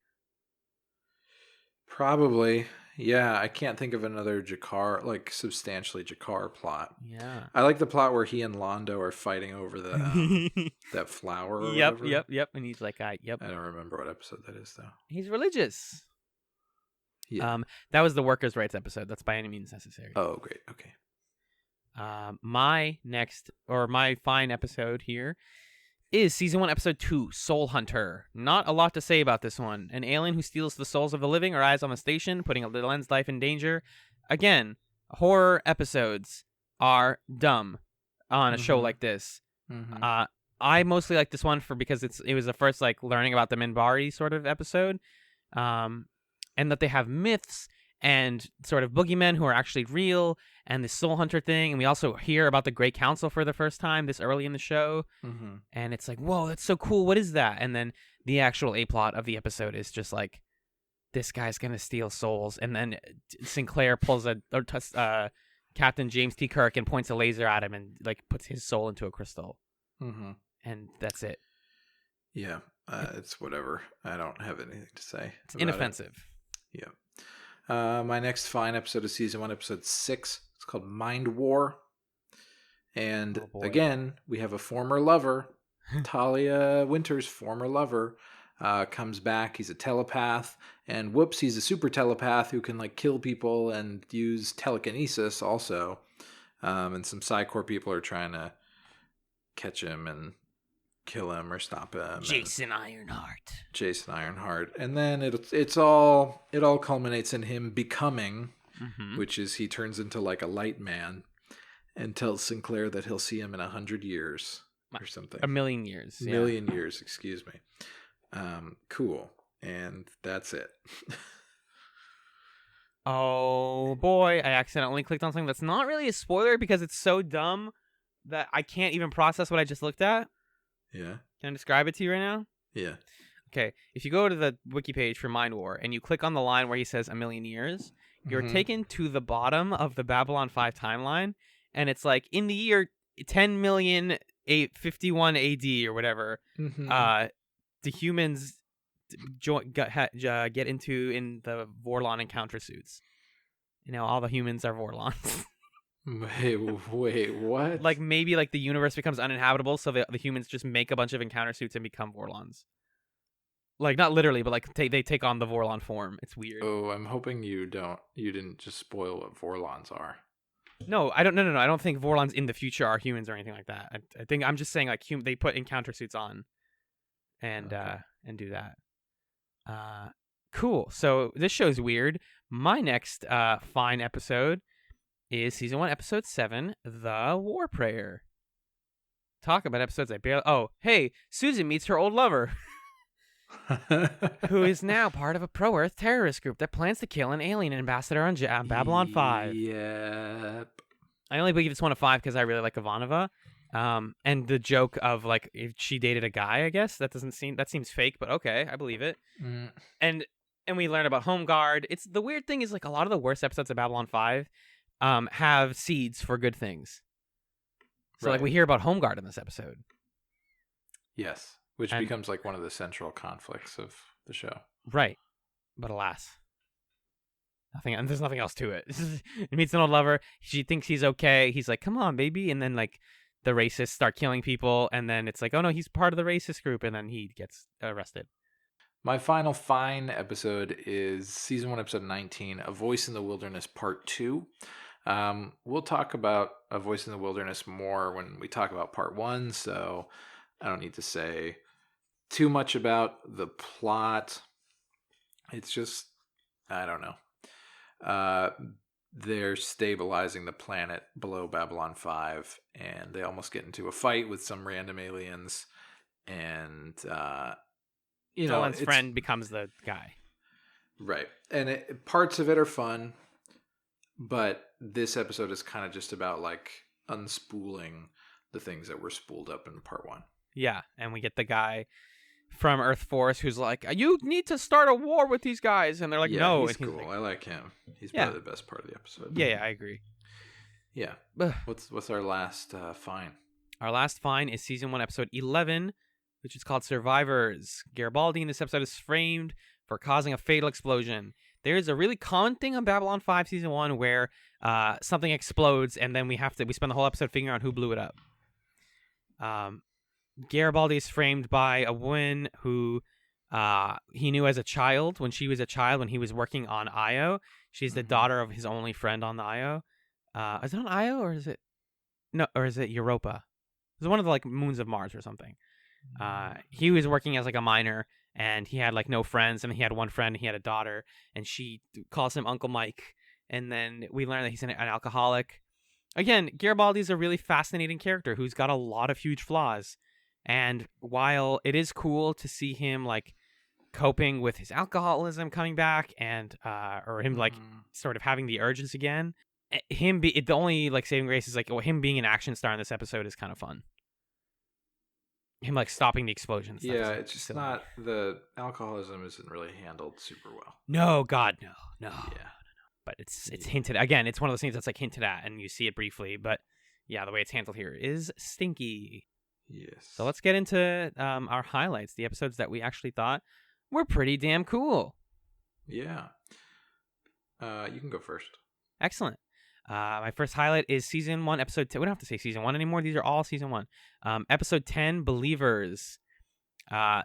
probably. Yeah, I can't think of another Jakar, like substantially Jakar plot. Yeah. I like the plot where he and Londo are fighting over the that flower. Or Yep. whatever. And he's like, yep. I don't remember what episode that is though. He's religious. Yeah. That was the workers' rights episode. That's By Any Means Necessary. Oh, great. Okay. My fine episode here is season 1, episode 2, Soul Hunter. Not a lot to say about this one. An alien who steals the souls of the living arrives on the station, putting a Len's life in danger. Again, horror episodes are dumb on a show like this. Mm-hmm. I mostly like this one because it was the first like learning about the Minbari sort of episode, and that they have myths and sort of boogeymen who are actually real, and the Soul Hunter thing, and we also hear about the Great Council for the first time this early in the show, and it's like, whoa, that's so cool, what is that? And then the actual A-plot of the episode is just like, this guy's gonna steal souls, and then Sinclair pulls Captain James T. Kirk and points a laser at him and like puts his soul into a crystal, and that's it. Yeah, it's whatever. I don't have anything to say. It's inoffensive. Yeah. My next fine episode of season 1, episode 6. It's called Mind War. And again, we have a former lover. Talia Winter's former lover comes back. He's a telepath. And whoops, he's a super telepath who can like kill people and use telekinesis also. And some Psy-Corps people are trying to catch him and kill him or stop him. Jason Ironheart. And then it all culminates in him becoming, which is he turns into like a light man and tells Sinclair that he'll see him in 100 years or something. 1,000,000 years. A million years, excuse me. Cool. And that's it. Oh boy, I accidentally clicked on something that's not really a spoiler because it's so dumb that I can't even process what I just looked at. Yeah. Can I describe it to you right now? Yeah. Okay. If you go to the wiki page for Mind War and you click on the line where he says 1,000,000 years, you're taken to the bottom of the Babylon 5 timeline, and it's like in the year 10,051 AD or whatever, the humans get into in the Vorlon encounter suits. You know, all the humans are Vorlons. Wait, what? Like maybe like the universe becomes uninhabitable, so the humans just make a bunch of encounter suits and become Vorlons. Like not literally, but like they take on the Vorlon form. It's weird. Oh, I'm hoping you didn't just spoil what Vorlons are. No, I don't. No. I don't think Vorlons in the future are humans or anything like that. I think I'm just saying like they put encounter suits on, and do that. Cool. So this show's weird. My next fine episode is season 1, episode 7, The War Prayer. Talk about episodes I barely... Oh, hey, Susan meets her old lover, who is now part of a pro-Earth terrorist group that plans to kill an alien ambassador on Babylon 5. Yep. I only believe it's 1 of 5 because I really like Ivanova. And the joke of, like, if she dated a guy, I guess, that seems fake, but okay, I believe it. And we learn about Home Guard. The weird thing is, like, a lot of the worst episodes of Babylon 5 have seeds for good things. So like we hear about Home Guard in this episode. Yes. Which becomes like one of the central conflicts of the show. Right. But alas. There's nothing else to it. He meets an old lover. She thinks he's okay. He's like, come on, baby. And then like the racists start killing people. And then it's like, oh no, he's part of the racist group. And then he gets arrested. My final fine episode is season 1, episode 19, A Voice in the Wilderness, part 2. We'll talk about A Voice in the Wilderness more when we talk about part 1, so I don't need to say too much about the plot. It's just, I don't know. they're stabilizing the planet below Babylon 5, and they almost get into a fight with some random aliens, and Dylan's friend becomes the guy. Right. And parts of it are fun, but this episode is kind of just about like unspooling the things that were spooled up in part 1. Yeah, and we get the guy from Earth Force who's like, you need to start a war with these guys, and they're like, no. He's cool. I like him. He's probably the best part of the episode. Yeah, I agree. Yeah. What's our last find? Our last find is season 1, episode 11, which is called Survivors. Garibaldi in this episode is framed for causing a fatal explosion. There is a really common thing on Babylon 5 season 1 where something explodes, and then we spend the whole episode figuring out who blew it up. Garibaldi is framed by a woman who he knew as a child, when she was a child, when he was working on Io. She's the daughter of his only friend on the Io. Is it on Io, or is it Europa? It's one of the like moons of Mars or something. He was working as like a miner, and he had like no friends, and he had one friend, and he had a daughter, and she calls him Uncle Mike, and then we learn that he's an alcoholic. Again, Garibaldi is a really fascinating character who's got a lot of huge flaws. And while it is cool to see him like coping with his alcoholism coming back, and or him like sort of having the urges again, the only like saving grace is like him being an action star in this episode is kind of fun. Him like stopping the explosions. Yeah, it's just not, the alcoholism isn't really handled super well. No, God, no. Yeah. But it's hinted again. It's one of those things that's like hinted at, and you see it briefly. But yeah, the way it's handled here is stinky. Yes. So let's get into our highlights, the episodes that we actually thought were pretty damn cool. Yeah. You can go first. Excellent. My first highlight is season 1, episode 10. We don't have to say season 1 anymore. These are all season 1. Episode 10, Believers.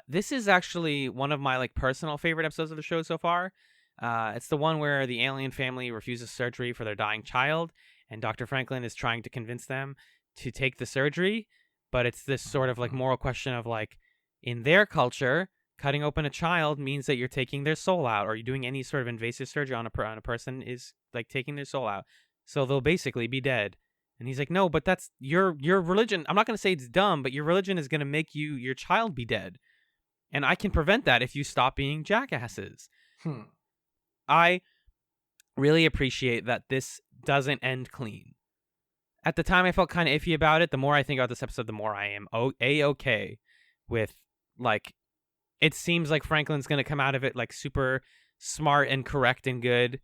This is actually one of my like personal favorite episodes of the show so far. It's the one where the alien family refuses surgery for their dying child, and Dr. Franklin is trying to convince them to take the surgery. But it's this sort of like moral question of like, in their culture, cutting open a child means that you're taking their soul out, or you're doing any sort of invasive surgery on a person is like taking their soul out. So they'll basically be dead. And he's like, no, but that's your religion. I'm not going to say it's dumb, but your religion is going to make your child be dead. And I can prevent that if you stop being jackasses. I really appreciate that this doesn't end clean. At the time, I felt kind of iffy about it. The more I think about this episode, the more I am A-okay with, like, it seems like Franklin's going to come out of it, like, super smart and correct and good.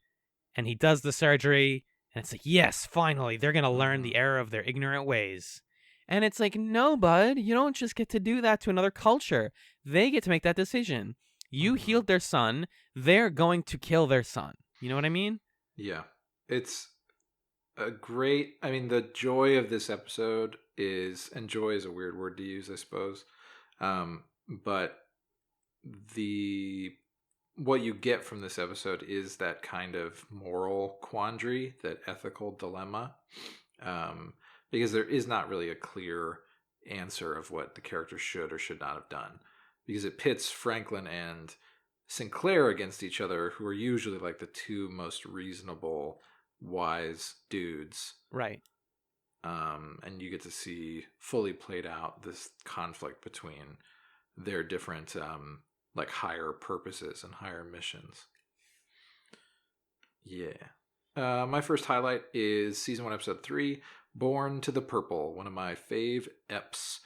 And he does the surgery, and it's like, yes, finally, they're going to learn the error of their ignorant ways. And it's like, no, bud, you don't just get to do that to another culture. They get to make that decision. You healed their son. They're going to kill their son. You know what I mean? Yeah. It's a great, I mean, the joy of this episode is, and joy is a weird word to use, I suppose. But what you get from this episode is that kind of moral quandary, that ethical dilemma. Because there is not really a clear answer of what the character should or should not have done. Because it pits Franklin and Sinclair against each other, who are usually like the two most reasonable, wise dudes. Right. And you get to see fully played out this conflict between their different like higher purposes and higher missions. Yeah. My first highlight is season 1, episode 3, Born to the Purple, one of my fave eps.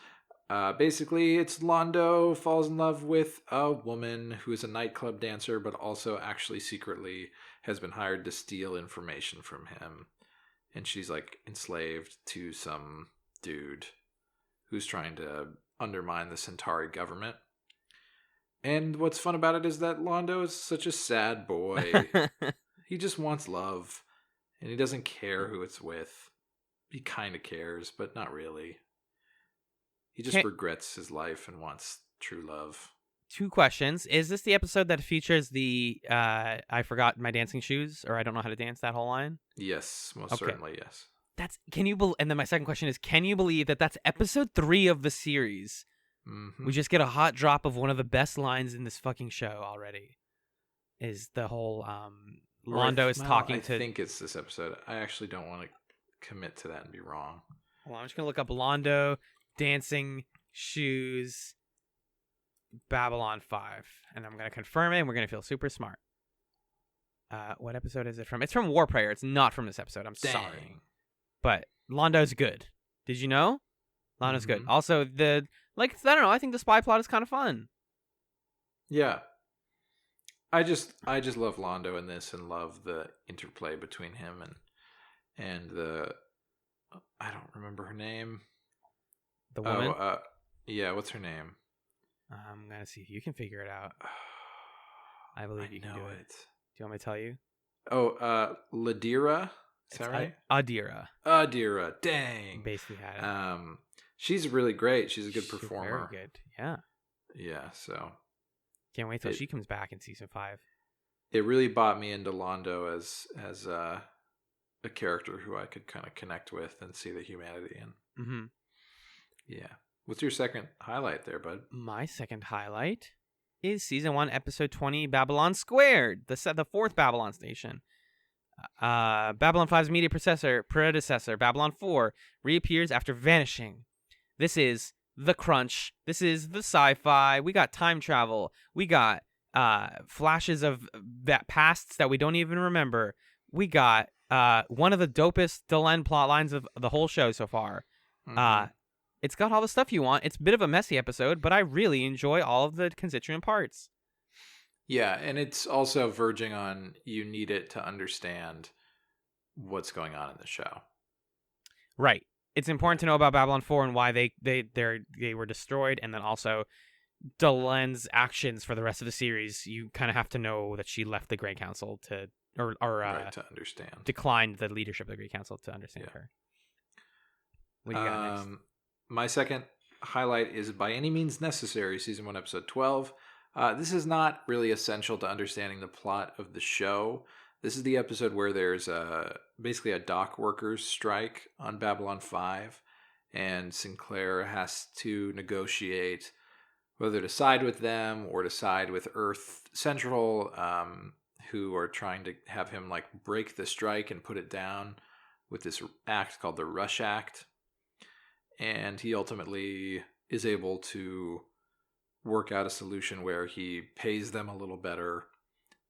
Basically, it's Londo falls in love with a woman who is a nightclub dancer, but also actually secretly has been hired to steal information from him. And she's like enslaved to some dude who's trying to undermine the Centauri government. And what's fun about it is that Londo is such a sad boy. He just wants love, and he doesn't care who it's with. He kind of cares, but not really. He just regrets his life and wants true love. 2 questions. Is this the episode that features the I forgot my dancing shoes, or I don't know how to dance, that whole line? Yes, most certainly, yes. And then my second question is, can you believe that that's episode 3 of the series? Mm-hmm. We just get a hot drop of one of the best lines in this fucking show already. Is the whole Londo is talking to... I think it's this episode. I actually don't want to commit to that and be wrong. Well, I'm just going to look up Londo, dancing, shoes, Babylon 5. And I'm going to confirm it, and we're going to feel super smart. What episode is it from? It's from War Prayer. It's not from this episode. I'm sorry. But Londo's good. Did you know? Londo's good. Also, I don't know. I think the spy plot is kind of fun. Yeah. I just love Londo in this and love the interplay between him and the... I don't remember her name. The woman? Yeah, what's her name? I'm going to see if you can figure it out. I believe you can do it. Do you want me to tell you? Oh, Ladira. Is that right? Adira. Adira. Dang. Basically had it. She's really great. She's a good performer. Very good. Yeah. Yeah, so. Can't wait till she comes back in season 5. It really bought me into Londo as a character who I could kind of connect with and see the humanity in. Mm-hmm. Yeah. What's your second highlight there, bud? My second highlight is season 1, episode 20, Babylon Squared, the fourth Babylon station. Babylon 5's media predecessor, Babylon 4, reappears after vanishing. This is the crunch. This is the sci-fi. We got time travel. We got flashes of that pasts that we don't even remember. We got one of the dopest Delenn plot lines of the whole show so far. It's got all the stuff you want. It's a bit of a messy episode, but I really enjoy all of the constituent parts. Yeah, and it's also verging on you need it to understand what's going on in the show. Right. It's important to know about Babylon 4 and why they were destroyed, and then also Delenn's actions for the rest of the series. You kind of have to know that she left the Grey Council to to understand. Declined the leadership of the Grey Council to understand her. What do you got next? My second highlight is By Any Means Necessary, season 1, episode 12. This is not really essential to understanding the plot of the show. This is the episode where there's basically a dock workers strike on Babylon 5, and Sinclair has to negotiate whether to side with them or to side with Earth Central, who are trying to have him break the strike and put it down with this act called the Rush Act. And he ultimately is able to work out a solution where he pays them a little better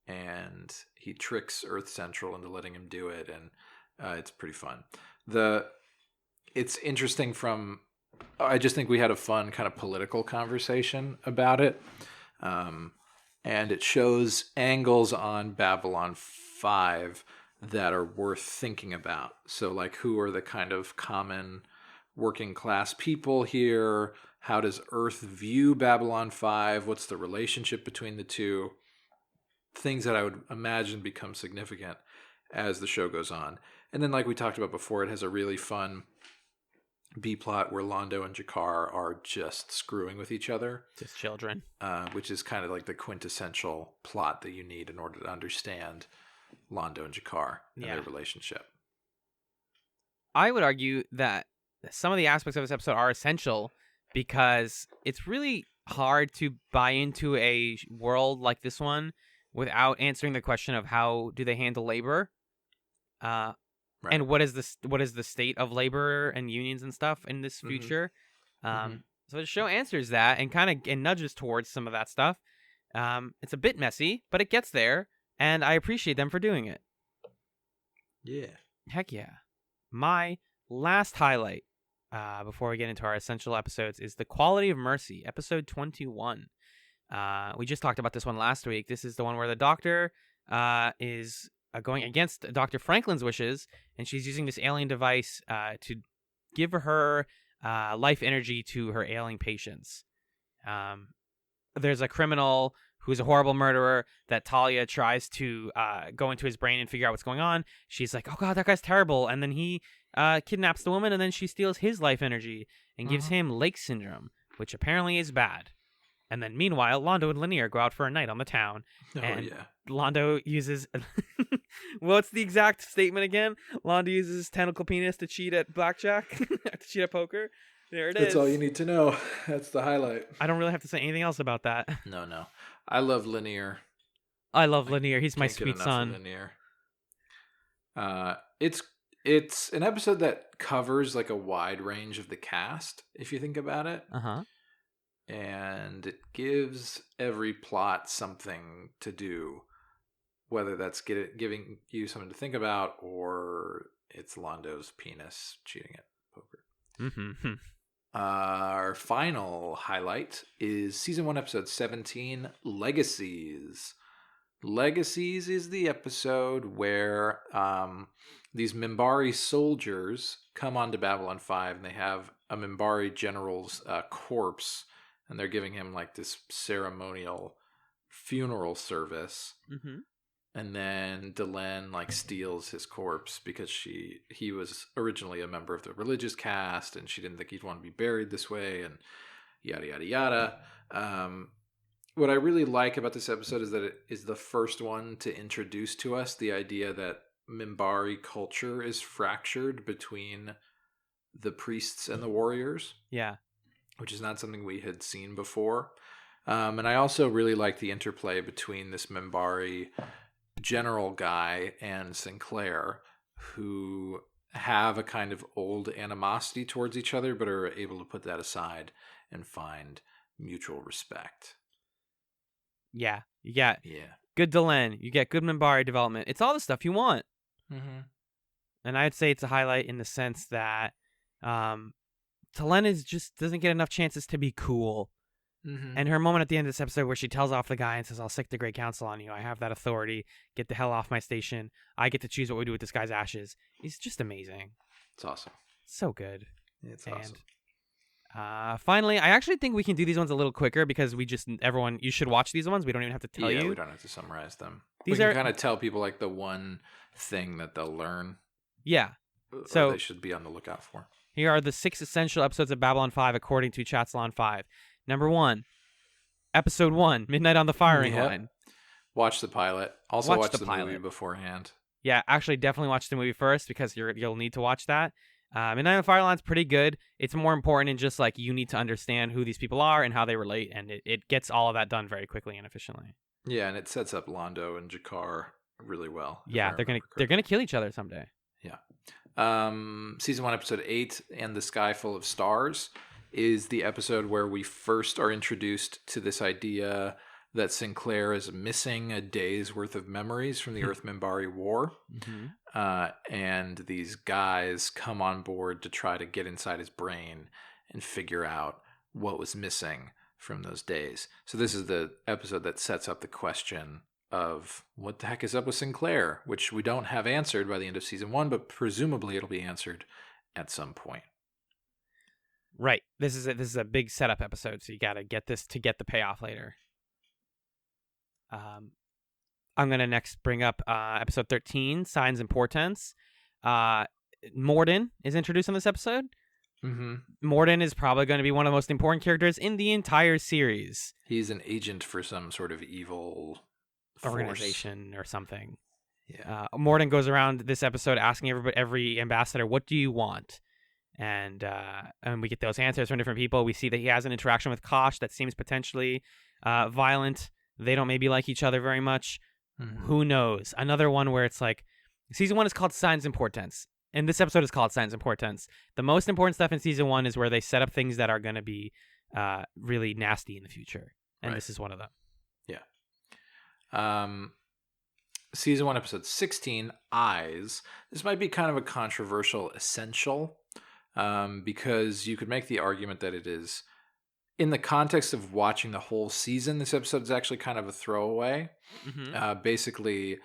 and he tricks Earth Central into letting him do it, and it's pretty fun. It's interesting I just think we had a fun kind of political conversation about it, and it shows angles on Babylon 5 that are worth thinking about. So who are the kind of common working class people here? How does Earth view Babylon 5? What's the relationship between the two? Things that I would imagine become significant as the show goes on. And then like we talked about before, it has a really fun B-plot where Londo and Jakar are just screwing with each other. Just children. Which is kind of the quintessential plot that you need in order to understand Londo and Jakar and their relationship. I would argue that some of the aspects of this episode are essential because it's really hard to buy into a world like this one without answering the question of how do they handle labor, and what is the state of labor and unions and stuff in this future. So the show answers that and nudges towards some of that stuff. It's a bit messy, but it gets there, and I appreciate them for doing it. Yeah. Heck yeah. My last highlight before we get into our essential episodes is The Quality of Mercy, episode 21. We just talked about this one last week. This is the one where the doctor is going against Dr. Franklin's wishes, and she's using this alien device to give her life energy to her ailing patients. There's a criminal who's a horrible murderer that Talia tries to go into his brain and figure out what's going on. She's like, oh god, that guy's terrible. And then he kidnaps the woman, and then she steals his life energy and gives him Lake Syndrome, which apparently is bad. And then meanwhile, Londo and Lanier go out for a night on the town. Londo uses... What's the exact statement again? Londo uses his tentacle penis to cheat at blackjack, to cheat at poker. There it is. That's all you need to know. That's the highlight. I don't really have to say anything else about that. No. I love Lanier. I love Lanier. He's my sweet son. Lanier. It's an episode that covers like a wide range of the cast, if you think about it. Uh-huh. And it gives every plot something to do, whether that's giving you something to think about or it's Londo's penis cheating at poker. Mm-hmm. Our final highlight is season 1, episode 17, Legacies. Legacies is the episode where these Minbari soldiers come onto Babylon 5 and they have a Minbari general's corpse, and they're giving him like this ceremonial funeral service. Mm-hmm. And then Delenn like steals his corpse because he was originally a member of the religious caste and she didn't think he'd want to be buried this way, and yada yada yada. What I really like about this episode is that it is the first one to introduce to us the idea that Minbari culture is fractured between the priests and the warriors. Yeah. Which is not something we had seen before. And I also really like the interplay between this Minbari general guy and Sinclair, who have a kind of old animosity towards each other, but are able to put that aside and find mutual respect. Yeah. You get Yeah. good Delenn. You get good Minbari development. It's all the stuff you want. Mm-hmm. And I'd say it's a highlight in the sense that Delenn just doesn't get enough chances to be cool. Mm-hmm. And her moment at the end of this episode where she tells off the guy and says, "I'll sick the Great Council on you. I have that authority. Get the hell off my station. I get to choose what we do with this guy's ashes." Is just amazing. It's awesome. So good. It's And awesome. finally, I actually think we can do these ones a little quicker because you should watch these ones. We don't even have to tell you. We don't have to summarize them. These we are can kind of tell people like the one thing that they'll learn. Yeah. Or So they should be on the lookout for. Here are the 6 essential episodes of Babylon 5 according to Chatzylon 5. Number 1, Episode 1, Midnight on the Firing Line. Watch the pilot. Also watch the pilot. movie beforehand. Yeah, actually, definitely watch the movie first because you'll need to watch that. Midnight on the Firing Line's pretty good. It's more important in just like you need to understand who these people are and how they relate, and it gets all of that done very quickly and efficiently. Yeah, and it sets up Londo and Jakar really well. Yeah, they're gonna kill each other someday. Yeah. Season 1, episode 8, And the Sky Full of Stars, is the episode where we first are introduced to this idea that Sinclair is missing a day's worth of memories from the Earth Minbari War. Mm-hmm. And these guys come on board to try to get inside his brain and figure out what was missing from those days. So this is the episode that sets up the question of what the heck is up with Sinclair, which we don't have answered by the end of season 1, but presumably it'll be answered at some point. Right. This is a big setup episode, so you got to get this to get the payoff later. I'm going to next bring up episode 13, Signs and Portents. Morden is introduced in this episode. Mm-hmm. Morden is probably going to be one of the most important characters in the entire series. He's an agent for some sort of evil organization or something. Yeah. Morden goes around this episode asking every ambassador, "What do you want?" And we get those answers from different people. We see that he has an interaction with Kosh that seems potentially violent. They don't maybe like each other very much. Mm-hmm. Who knows? Another one where it's like, season 1 is called Signs and Portents, and this episode is called Signs and Portents. The most important stuff in season 1 is where they set up things that are going to be really nasty in the future, and This is one of them. Yeah. Season 1, episode 16, Eyes. This might be kind of a controversial essential, because you could make the argument that it is, in the context of watching the whole season, this episode is actually kind of a throwaway. Mm-hmm. Basically,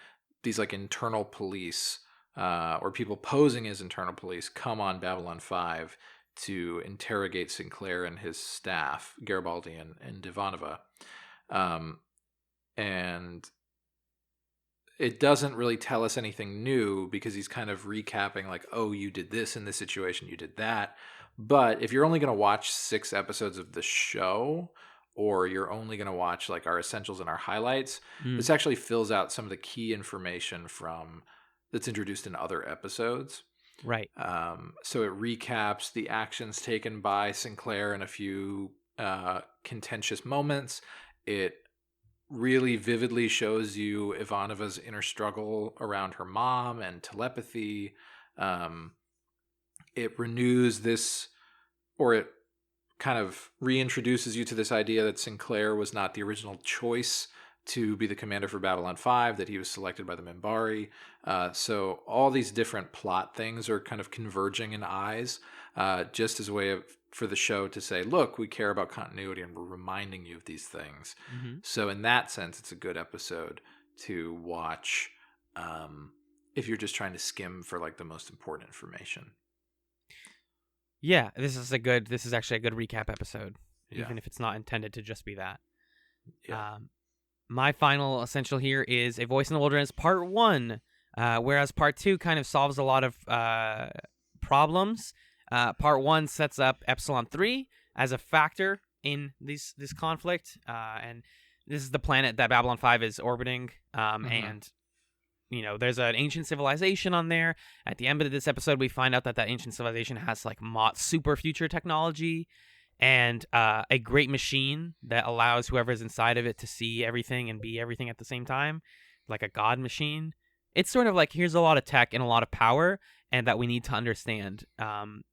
these like internal police, or people posing as internal police, come on Babylon 5 to interrogate Sinclair and his staff, Garibaldi and Ivanova. And it doesn't really tell us anything new because he's kind of recapping like, oh, you did this in this situation, you did that. But if you're only going to watch 6 episodes of the show, or you're only going to watch like our essentials and our highlights, this actually fills out some of the key information that's introduced in other episodes. Right. So it recaps the actions taken by Sinclair in a few contentious moments. It really vividly shows you Ivanova's inner struggle around her mom and telepathy. It renews this, or it kind of reintroduces you to this idea that Sinclair was not the original choice to be the commander for Babylon 5, that he was selected by the Minbari. So all these different plot things are kind of converging in Eyes, just as a way for the show to say, look, we care about continuity and we're reminding you of these things. Mm-hmm. So in that sense, it's a good episode to watch if you're just trying to skim for like the most important information. Yeah, this is actually a good recap episode, Yeah. even if it's not intended to just be that. Yeah. My final essential here is A Voice in the Wilderness Part 1, whereas Part 2 kind of solves a lot of problems. Part 1 sets up Epsilon 3 as a factor in this conflict, and this is the planet that Babylon 5 is orbiting, and there's an ancient civilization on there. At the end of this episode, we find out that ancient civilization has like super future technology and a great machine that allows whoever's inside of it to see everything and be everything at the same time, like a god machine. It's sort of like, here's a lot of tech and a lot of power, and that we need to understand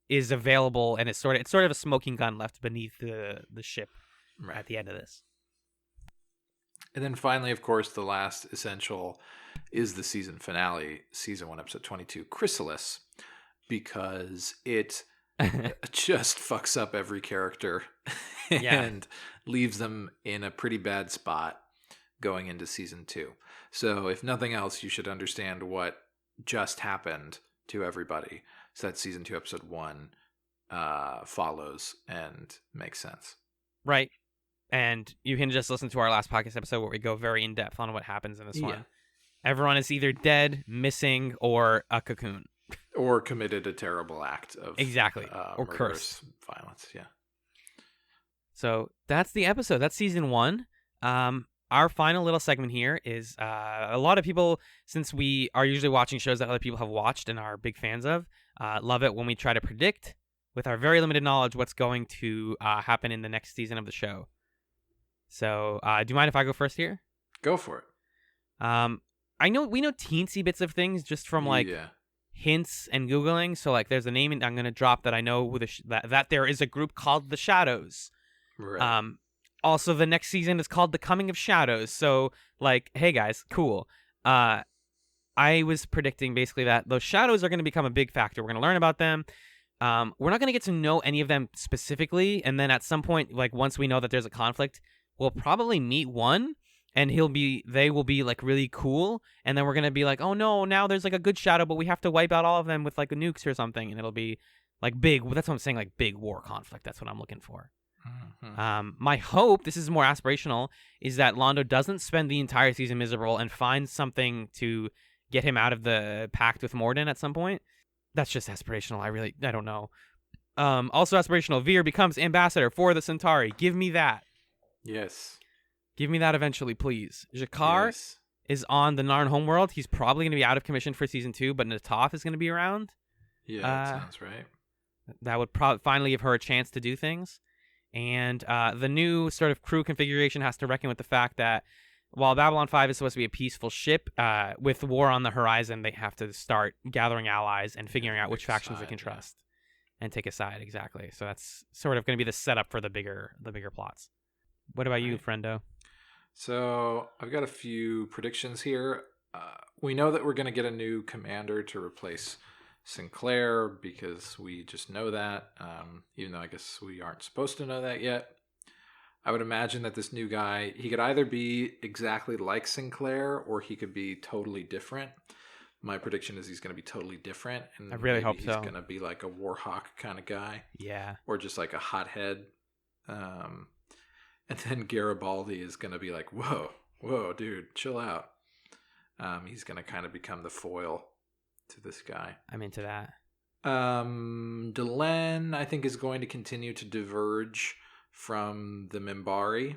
is available, and it's sort of a smoking gun left beneath the ship at the end of this. And then finally, of course, the last essential is the season finale, season 1, episode 22, Chrysalis, because it just fucks up every character and leaves them in a pretty bad spot going into season 2. So if nothing else, you should understand what just happened to everybody, so that season 2, episode 1 follows and makes sense. Right. And you can just listen to our last podcast episode where we go very in depth on what happens in this one. Everyone is either dead, missing, or a cocoon. Or committed a terrible act of or cursed violence. Yeah. So that's the episode. That's season 1. Our final little segment here is a lot of people, since we are usually watching shows that other people have watched and are big fans of, love it when we try to predict with our very limited knowledge what's going to happen in the next season of the show. So do you mind if I go first here? Go for it. we know teensy bits of things just from hints and Googling. So like there's a name I'm going to drop that I know who that there is a group called the Shadows. Right. Also, the next season is called The Coming of Shadows. So, like, hey guys, cool. I was predicting basically that those shadows are going to become a big factor. We're going to learn about them. We're not going to get to know any of them specifically. And then at some point, like once we know that there's a conflict, we'll probably meet one, and they will be like really cool. And then we're going to be like, oh no, now there's like a good shadow, but we have to wipe out all of them with like nukes or something. And it'll be like big. That's what I'm saying, like big war conflict. That's what I'm looking for. Mm-hmm. My hope, this is more aspirational, is that Londo doesn't spend the entire season miserable and finds something to get him out of the pact with Morden at some point. That's just aspirational. I don't know. Also aspirational, Veer becomes ambassador for the Centauri. Give me that. Yes. Give me that eventually, please. Jakar is on the Narn homeworld. He's probably going to be out of commission for season 2, but Nataf is going to be around. Yeah, that sounds right. That would finally give her a chance to do things. And the new sort of crew configuration has to reckon with the fact that while Babylon 5 is supposed to be a peaceful ship, with war on the horizon, they have to start gathering allies and figuring out which factions they can trust and take a side. Exactly. So that's sort of going to be the setup for the bigger plots. What about you, friendo? So I've got a few predictions here. We know that we're going to get a new commander to replace Sinclair because we just know that, even though I guess we aren't supposed to know that yet. I would imagine that this new guy, he could either be exactly like Sinclair or he could be totally different. My prediction is he's going to be totally different. And I really hope so. He's going to be like a Warhawk kind of guy. Yeah. Or just like a hothead. And then Garibaldi is going to be like, whoa, dude, chill out. He's going to kind of become the foil to this guy. I'm into that. Delenn, I think, is going to continue to diverge from the Minbari.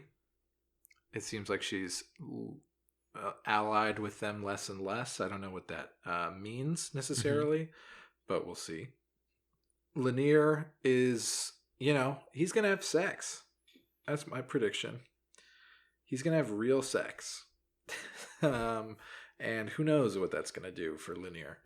It seems like she's allied with them less and less. I don't know what that means necessarily, but we'll see. Lanier is, he's going to have sex. That's my prediction. he's going to have real sex. And who knows what that's going to do for Linear.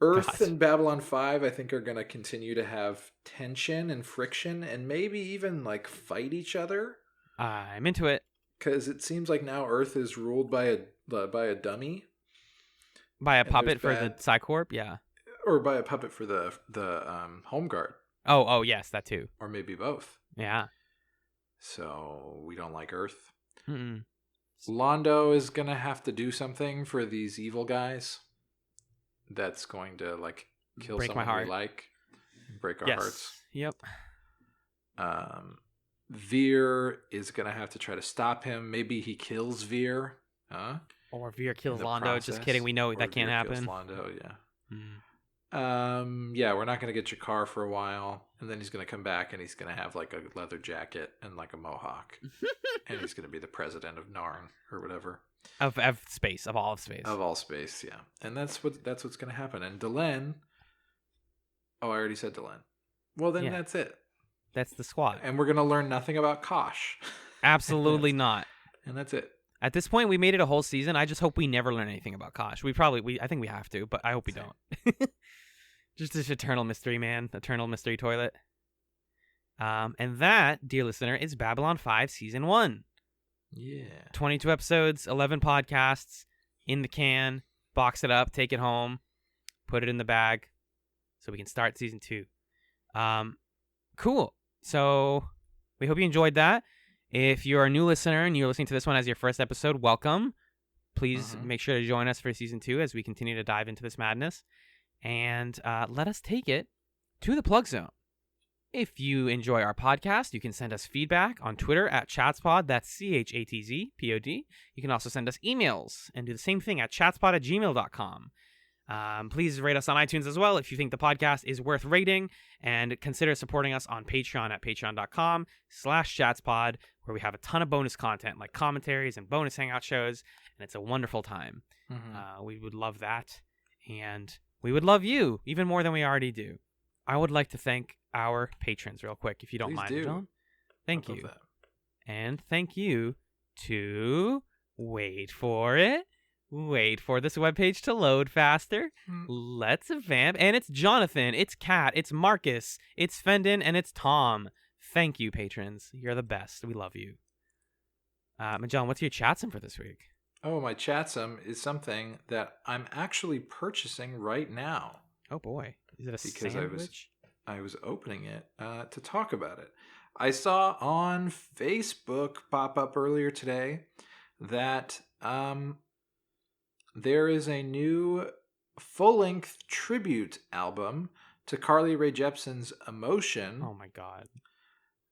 Earth and Babylon 5, I think, are going to continue to have tension and friction and maybe even like fight each other. I'm into it. Because it seems like now Earth is ruled by a dummy. By a puppet for the Psycorp, yeah. Or by a puppet for the Home Guard. Oh, yes, that too. Or maybe both. Yeah. So we don't like Earth. Mm-mm. Londo is going to have to do something for these evil guys. That's going to like kill break someone my heart. we like. Break our hearts. Yep. Veer is going to have to try to stop him. Maybe he kills Veer. Huh? Or Veer kills Londo. Process. Just kidding. We know that can't happen. Kills Londo, yeah. Yeah, we're not going to get Jakar for a while. And then he's going to come back and he's going to have like a leather jacket and like a mohawk. And he's going to be the president of Narn or whatever. Of space, of all of space. Of all space, yeah. And that's what's going to happen. And Delenn... Oh, I already said Delenn. Well, then that's it. That's the squad. And we're going to learn nothing about Kosh. Absolutely not. And that's it. At this point, we made it a whole season. I just hope we never learn anything about Kosh. I think we have to, but I hope we don't. Just this eternal mystery, man. Eternal mystery toilet. And that, dear listener, is Babylon 5 Season 1. Yeah. 22 episodes, 11 podcasts, in the can, box it up, take it home, put it in the bag, so we can start Season 2. Cool. So we hope you enjoyed that. If you're a new listener and you're listening to this one as your first episode, welcome. Please make sure to join us for Season 2 as we continue to dive into this madness. And let us take it to the plug zone. If you enjoy our podcast, you can send us feedback on Twitter at Chatspod. That's CHATZPOD. You can also send us emails and do the same thing at chatspod@gmail.com. Please rate us on iTunes as well if you think the podcast is worth rating, and consider supporting us on Patreon at patreon.com/chatspod, where we have a ton of bonus content like commentaries and bonus hangout shows, and it's a wonderful time. We would love that, and we would love you even more than we already do. I would like to thank our patrons real quick, if you don't mind, John. Thank you. And thank you to, wait for this webpage to load faster. Let's vamp. And it's Jonathan, it's Kat, it's Marcus, it's Fendon, and it's Tom. Thank you, patrons. You're the best. We love you. John, what's your chatsum for this week? Oh, my chatsum is something that I'm actually purchasing right now. Oh, boy. Is it a sandwich? I was opening it to talk about it. I saw on Facebook pop up earlier today that there is a new full-length tribute album to Carly Rae Jepsen's Emotion. Oh, my God.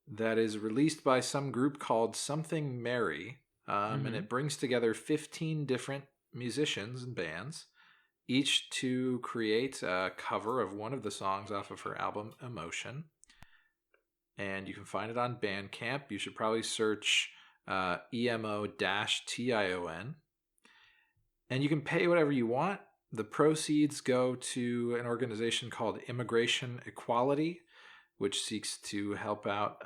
That is released by some group called Something Mary. And it brings together 15 different musicians and bands, each to create a cover of one of the songs off of her album, Emotion. And you can find it on Bandcamp. You should probably search EMO-TION. And you can pay whatever you want. The proceeds go to an organization called Immigration Equality, which seeks to help out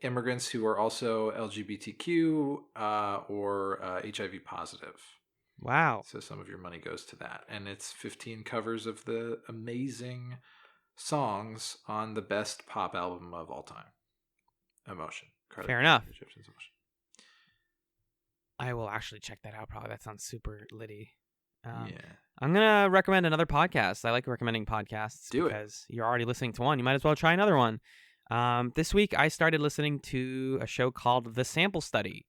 immigrants who are also LGBTQ or HIV positive. Wow. So some of your money goes to that. And it's 15 covers of the amazing songs on the best pop album of all time, Emotion. Fair enough. I will actually check that out probably. That sounds super litty. Yeah. I'm going to recommend another podcast. I like recommending podcasts because you're already listening to one. You might as well try another one. This week, I started listening to a show called The Sample Study,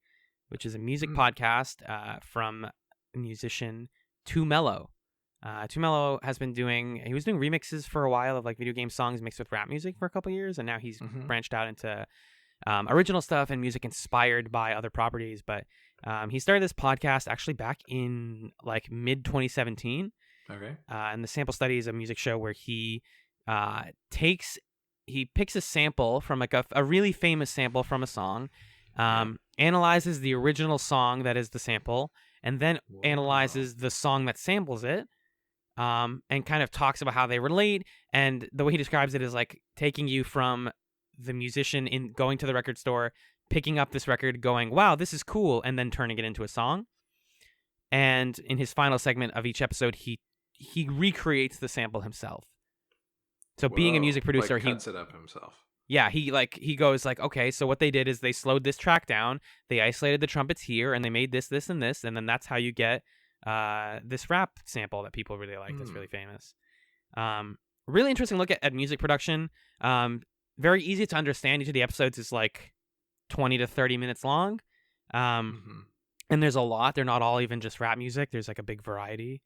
which is a music podcast from musician Too Mellow. Too Mellow he was doing remixes for a while of like video game songs mixed with rap music for a couple years, and now he's branched out into original stuff and music inspired by other properties. But he started this podcast actually back in like mid 2017. Okay. And The Sample Study is a music show where he picks a sample from like a really famous sample from a song, analyzes the original song that is the sample, and then analyzes the song that samples it, and kind of talks about how they relate. And the way he describes it is like taking you from the musician in going to the record store picking up this record, going, "Wow, this is cool," and then turning it into a song. And in his final segment of each episode, he recreates the sample himself. So being a music producer, like cuts it up himself. Yeah, he goes like, okay, so what they did is they slowed this track down, they isolated the trumpets here, and they made this, this, and this, and then that's how you get this rap sample that people really like. That's really famous. Really interesting look at music production. Very easy to understand. Each of the episodes is like 20 to 30 minutes long. And there's a lot. They're not all even just rap music. There's like a big variety.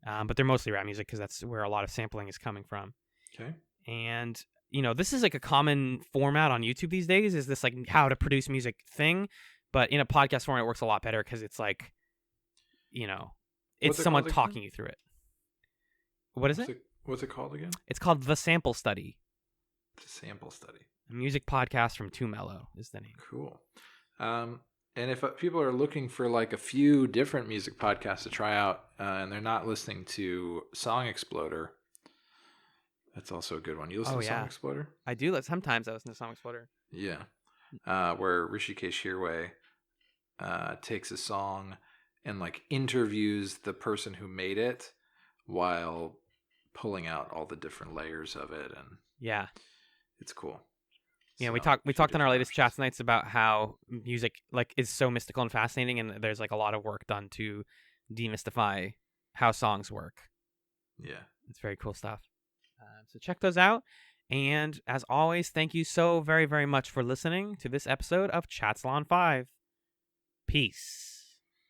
But they're mostly rap music because that's where a lot of sampling is coming from. Okay. And, you know, this is like a common format on YouTube these days, is this like how to produce music thing. But in a podcast format, it works a lot better because it's like, you know, it's someone talking you through it. What is it? What's it called again? It's called The Sample Study. The Sample Study. A music podcast from Too Mellow is the name. Cool. And if people are looking for like a few different music podcasts to try out, and they're not listening to Song Exploder, that's also a good one. You listen to Song Exploder? I do. Sometimes I listen to Song Exploder. Yeah. Where Rishikesh Hirway takes a song and like interviews the person who made it while pulling out all the different layers of it, and yeah, it's cool. Yeah, we talked on our latest Chats Nights about how music like is so mystical and fascinating, and there's like a lot of work done to demystify how songs work. Yeah, it's very cool stuff. So check those out. And as always, thank you so very, very much for listening to this episode of Chatzylon 5. Peace.